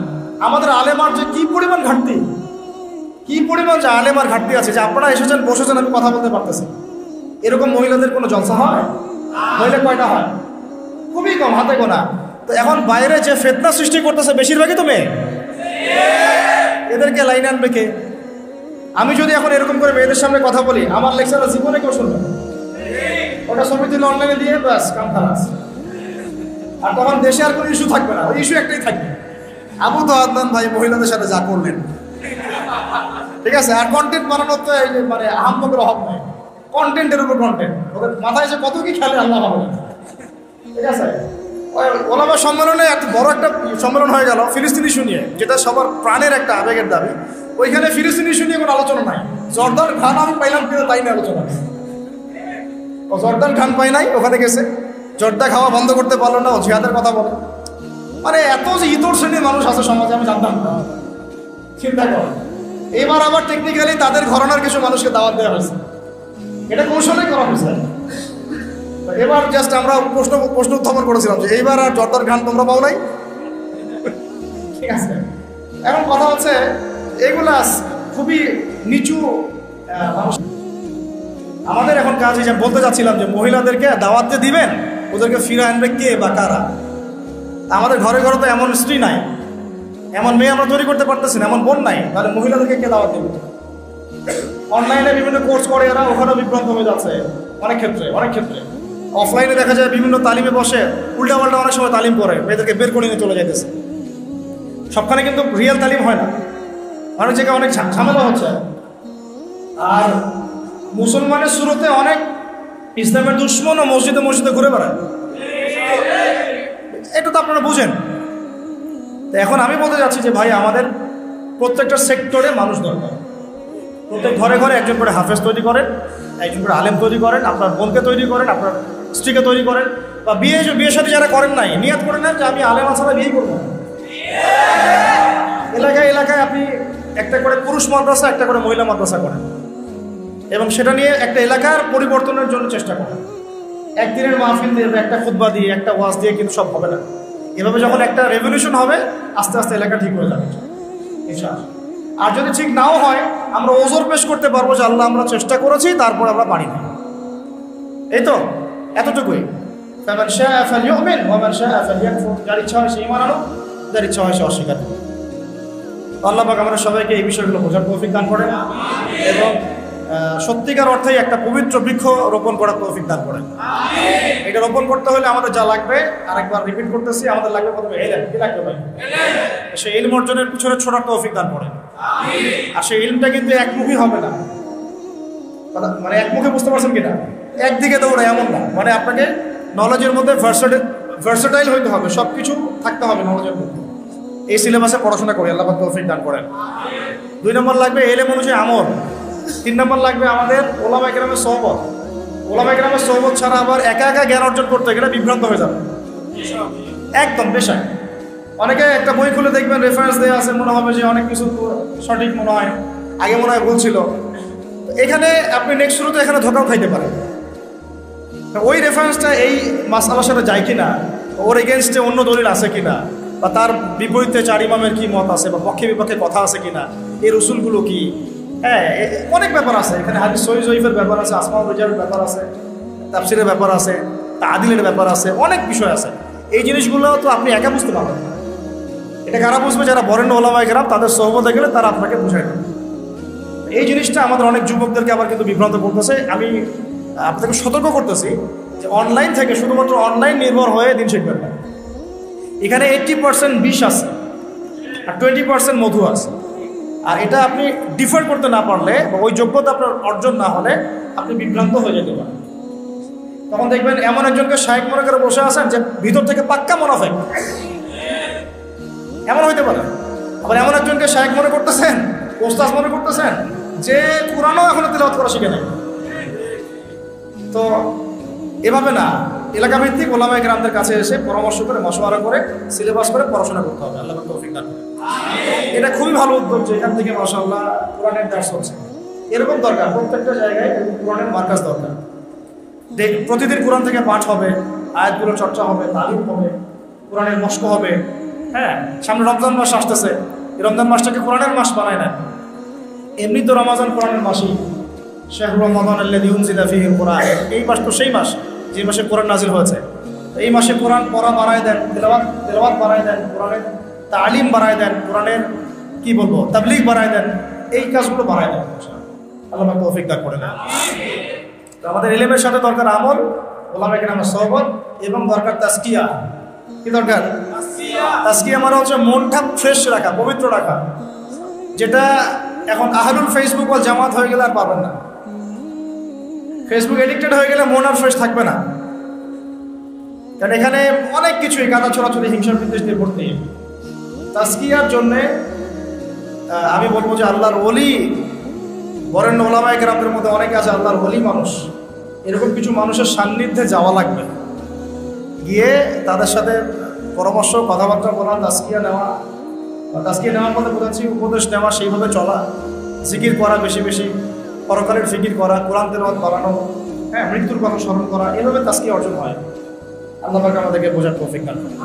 আমাদের আলেমার যে কি পরিমাণ ঘাটতি, কি পরিমাণ যে আলেমার ঘাটতি আছে, যে আপনারা এসেছেন বসেছেন, আমি কথা বলতে পারতেছি। এরকম মহিলাদের কোনো জলসা হয়? মহিলা কয়টা হয়? খুবই কম, হাতে গোনা। তো এখন বাইরে যে ফিতনা সৃষ্টি করতেছে বেশিরভাগই তো মেয়ে। এদেরকে লাইন আনবে কে? আমি যদি এখন এরকম করে মেয়েদের সামনে কথা বলি, আমার লেকচার জীবনে কেউ শুনবে না। ওটা ছবি তুলে অনলাইনে দিয়ে ব্যাস কাম খালাস। আর তখন দেশে আর কোনো ইস্যু থাকবে না, ওই ইস্যু একটাই থাকবে, আবু তোহা ভাই মহিলাদের সাথে যা করলেন। ঠিক আছে, আর কন্টেন্ট বানানোর তো মানে আহাম্মকের অভাব নয়। কন্টেন্টের উপর কন্টেন্ট, ওদের মাথায় যে কত কি খেলে আল্লাহ ভালো। ঠিক আছে, ওলামা সম্মেলনে এত বড় একটা সম্মেলন হয়ে গেল ফিলিস্তিনি ইস্যু নিয়ে, যেটা সবার প্রাণের একটা আবেগের দাবি। ওইখানে ফিলিস্তিনি ইস্যু নিয়ে কোনো আলোচনা নাই। জর্দান খান আমি পাইলাম কিন্তু তাই নিয়ে আলোচনা, ও জর্দান খান পাই নাই, ওখানে গেছে জর্দা খাওয়া বন্ধ করতে পারলো না, ও জিহাদের কথা বলে। মানে এত যে ইতর শ্রেণীর মানুষ আছে সমাজে আমি জানতাম না। চিন্তা কর, এবার আবার টেকনিক্যালি তাদের ঘরানার কিছু মানুষকে দাওয়াত দেওয়া হয়েছে, এটা কৌশলেই করা হয়েছে। এবার জাস্ট আমরা প্রশ্ন উত্থাপন করেছিলাম যে এইবার আর জর্দার খান তোমরা পাও নাই। ঠিক আছে, এখন কথা হচ্ছে এগুলা খুবই নিচু মানুষ। আমাদের এখন কাজ হিসাবে বলতে চাচ্ছিলাম যে মহিলাদেরকে দাওয়াত দিয়ে দিবেন, ওদেরকে ফিরে আনবে কে বা কারা? আমাদের ঘরে ঘরে তো এমন স্ত্রী নাই, এমন মেয়ে আমরা তৈরি করতে পারতেছি না, এমন বোন নাই, তাহলে মহিলাদেরকে কে দাওয়াত দেবে? অনলাইনে বিভিন্ন কোর্স করে এরা, ওখানেও বিভ্রান্ত হয়ে যাচ্ছে অনেক ক্ষেত্রে। অফলাইনে দেখা যায় বিভিন্ন তালিমে বসে উল্টাপাল্টা অনেক সময় তালিম করে মেয়েদেরকে বের করে নিয়ে চলে যাইতেছে। সবখানে কিন্তু রিয়েল তালিম হয় না, অনেক জায়গায় অনেক ঝামেলা হচ্ছে। আর মুসলমানের শুরুতে অনেক ইসলামের দুশ্মন ও মসজিদে ঘুরে বেড়ায়, এটা তো আপনারা বুঝেন। তো এখন আমি বলতে যাচ্ছি যে ভাই, আমাদের প্রত্যেকটা সেক্টরে মানুষ দরকার। প্রত্যেক ঘরে ঘরে একজন করে হাফেজ তৈরি করেন, একজন করে আলেম তৈরি করেন, আপনার বোনকে তৈরি করেন, আপনার স্ত্রীকে তৈরি করেন, বা বিয়ে সাথে যারা করেন নাই নিয়াত করে নেন যে আমি আলেম ছাড়া বিয়ে করবো। এলাকায় আপনি একটা করে পুরুষ মাদ্রাসা, একটা করে মহিলা মাদ্রাসা করেন, এবং সেটা নিয়ে একটা এলাকার পরিবর্তনের জন্য চেষ্টা করেন। একদিনের মাহফিল দিয়ে, একটা খুতবা দিয়ে, একটা ওয়াজ দিয়ে কিন্তু সব হবে না। এভাবে যখন একটা রেভলিউশন হবে, আস্তে আস্তে এলাকা ঠিক হয়ে যাবে ইনশাআল্লাহ। আর যদি ঠিক নাও হয়, আমরা ওজোর পেশ করতে পারবো যে আল্লাহ আমরা চেষ্টা করেছি, তারপর আমরা পারি না। এই তো এতটুকুই। ফামান শাআ ফালইউমিন ওয়া মান শাআ ফালইয়াকফুর, যার ইচ্ছা হয় সে ঈমান আনুক, যার ইচ্ছা হয় সে অস্বীকার করুক। আল্লাহ পাক আমাদের সবাইকে এই বিষয়গুলো বোঝার তৌফিক দান করেন, এবং সত্যিকার অর্থেই একটা পবিত্র বৃক্ষ রোপণ করার তৌফিক দান করেন। এটা রোপণ করতে হলে আমাদের যা লাগবে, আরেকবার রিপিট করতেছি, আমাদের লাগবে প্রথমে ইলম। কি লাগবে ভাই? সেই ইলম অর্জনের পিছনে ছোটার তৌফিক দান করেন। আর সেই ইলমটা কিন্তু একমুখী হবে না, মানে একমুখে বুঝতে পারছেন কিনা? একদিকে দৌড়ায় এমন না, মানে আপনাকে নলেজের মধ্যে ভার্সেটাইল হইতে হবে, সব কিছু থাকতে হবে নলেজের মধ্যে। এই সিলেবাসে পড়াশোনা করি, আল্লাহ পাক তৌফিক দান করেন। 2 নম্বর লাগবে ইলম অনুযায়ী আমল। 3 নম্বর লাগবে আমাদের ওলামায়ে কেরামের সোহবত। ওলামায়ে কেরামের সোহবত ছাড়া আবার একা একা জ্ঞান অর্জন করতে গেলে বিভ্রান্ত হয়ে যাবে একদম পেশায়। অনেকে একটা বই খুলে দেখবেন রেফারেন্স দেওয়া আছে, মনে হবে যে অনেক কিছু সঠিক মনে হয়, আগে মনে হয় ভুল ছিল। এখানে আপনি নেক্সট শুরুতে এখানে ধোকাও খাইতে পারেন। ওই রেফারেন্সটা এই মাসআলার সাথে যায় কিনা, ওর এগেনস্টে অন্য দলিল আছে কিনা, বা তার বিপরীতে 4 ইমামের কি মত আছে, বা পক্ষে বিপক্ষে কথা আছে কিনা, এর উসুলগুলো কি, হ্যাঁ অনেক ব্যাপার আছে এখানে। হাদিস সহিহ জয়ীফের ব্যাপার আছে, আসমাউল রিজালের ব্যাপার আছে, তাফসীরের ব্যাপার আছে, তাআদিলের ব্যাপার আছে, অনেক বিষয় আছে। এই জিনিসগুলো তো আপনি একা বুঝতে পারবেন না। এটা কারা বুঝবে? যারা বরেণ্য ওলামায়ে কেরাম, তাদের সোহবতে গেলে তারা আপনাকে বুঝায় দেবে। এই জিনিসটা আমাদের অনেক যুবকদেরকে আবার কিন্তু বিভ্রান্ত করতেছে। আমি আপনাদেরকে সতর্ক করতেছি যে অনলাইন থেকে শুধুমাত্র অনলাইন নির্ভর হয়ে দিন শিখবেন না। এখানে 80% বিষ আছে আর 20% মধু আছে। আর এটা আপনি ডিফার করতে না পারলে, বা ওই যোগ্যতা আপনার অর্জন না হলে, আপনি বিভ্রান্ত হয়ে যেতে পারেন। তখন দেখবেন এমন একজনকে শায়েখ মনে করে বসে আছেন যে ভিতর থেকে পাক্কা মুনাফিক, এমন হইতে পারে। আবার এমন একজনকে শায়েখ মনে করতেছেন, ওস্তাদ মনে করতেছেন, যে কোরআনও এখনো তিলাওয়াত করা শিখে নাই। তো এভাবে না, এলাকা ভিত্তিক ওলামায়ে কেরামদের কাছে এসে পরামর্শ করে, মশওয়ারা করে, সিলেবাস করে পড়াশোনা করতে হবে। আল্লাহ তৌফিক দান করেন। এটা খুবই ভালো উদ্যোগ যে এখান থেকে মাশাআল্লাহ কোরআনের দার্স হচ্ছে। এরকম দরকার, প্রত্যেকটা জায়গায় কোরআনের মার্কাজ দরকার। প্রতিদিন কোরআন থেকে পাঠ হবে, আয়াতগুলো চর্চা হবে, তালিম হবে, কোরআনের মশক হবে। হ্যাঁ, সামনে রমজান মাস আসতেছে, এই রমজান মাসটাকে কোরআনের মাস বানায় না। এমনি তো রমাজান কোরআনের মাসই, শাহরুর রমাদান আল্লাযী উনজিলা ফীহিল কুরআন। এই মাস তো সেই মাস যে মাসে কোরআন নাজিল হয়েছে। এই মাসে কোরআন পড়া বাড়ায় দেন, তেলাওয়াত বাড়ায় দেন, কোরআনের তালিম বাড়ায় দেন, কোরআনের কি বলবো তাবলীগ বাড়ায় দেন, এই কাজগুলো বাড়ায় দেন। আল্লাহ পাক তৌফিক দান করেন। তো আমাদের ইলমের সাথে দরকার আমল, ওলামায়ে কেরামের সোহবত, এবং দরকার তাজকিয়া। কি দরকার? তাজকিয়া মানে হচ্ছে মনটা ফ্রেশ রাখা, পবিত্র রাখা, যেটা এখন আহলুল ফেসবুক ও জামাত হয়ে গেলে আর পাবেন না। ফেসবুক এডিক্টেড হয়ে গেলে মন আর ফ্রেশ থাকবে না, কারণ এখানে অনেক কিছুই কাদা ছড়াছড়ি হিংসার বিদ্বেষ দিয়ে ভর্তি। তাজকিয়ার জন্যে আমি বলবো যে আল্লাহর ওলি, বরেণ্য ওলামায়ে কেরামদের মধ্যে অনেকে আছে আল্লাহর ওলি মানুষ, এরকম কিছু মানুষের সান্নিধ্যে যাওয়া লাগবে, গিয়ে তাদের সাথে পরামর্শ কথাবার্তা বলা, তাজকিয়া নেওয়া, তাজকিয়া নেওয়ার মধ্যে বোঝাচ্ছি উপদেশ নেওয়া, সেইভাবে চলা, জিকির করা, বেশি বেশি পরকালের ফিকির করা, কোরআন তেলাওয়াত করানো, হ্যাঁ, মৃত্যুর কথা স্মরণ করা, এভাবে তাজকিয়া অর্জন হয়। আল্লাহ পাক আমাদেরকে বোঝার তৌফিক দান করুন।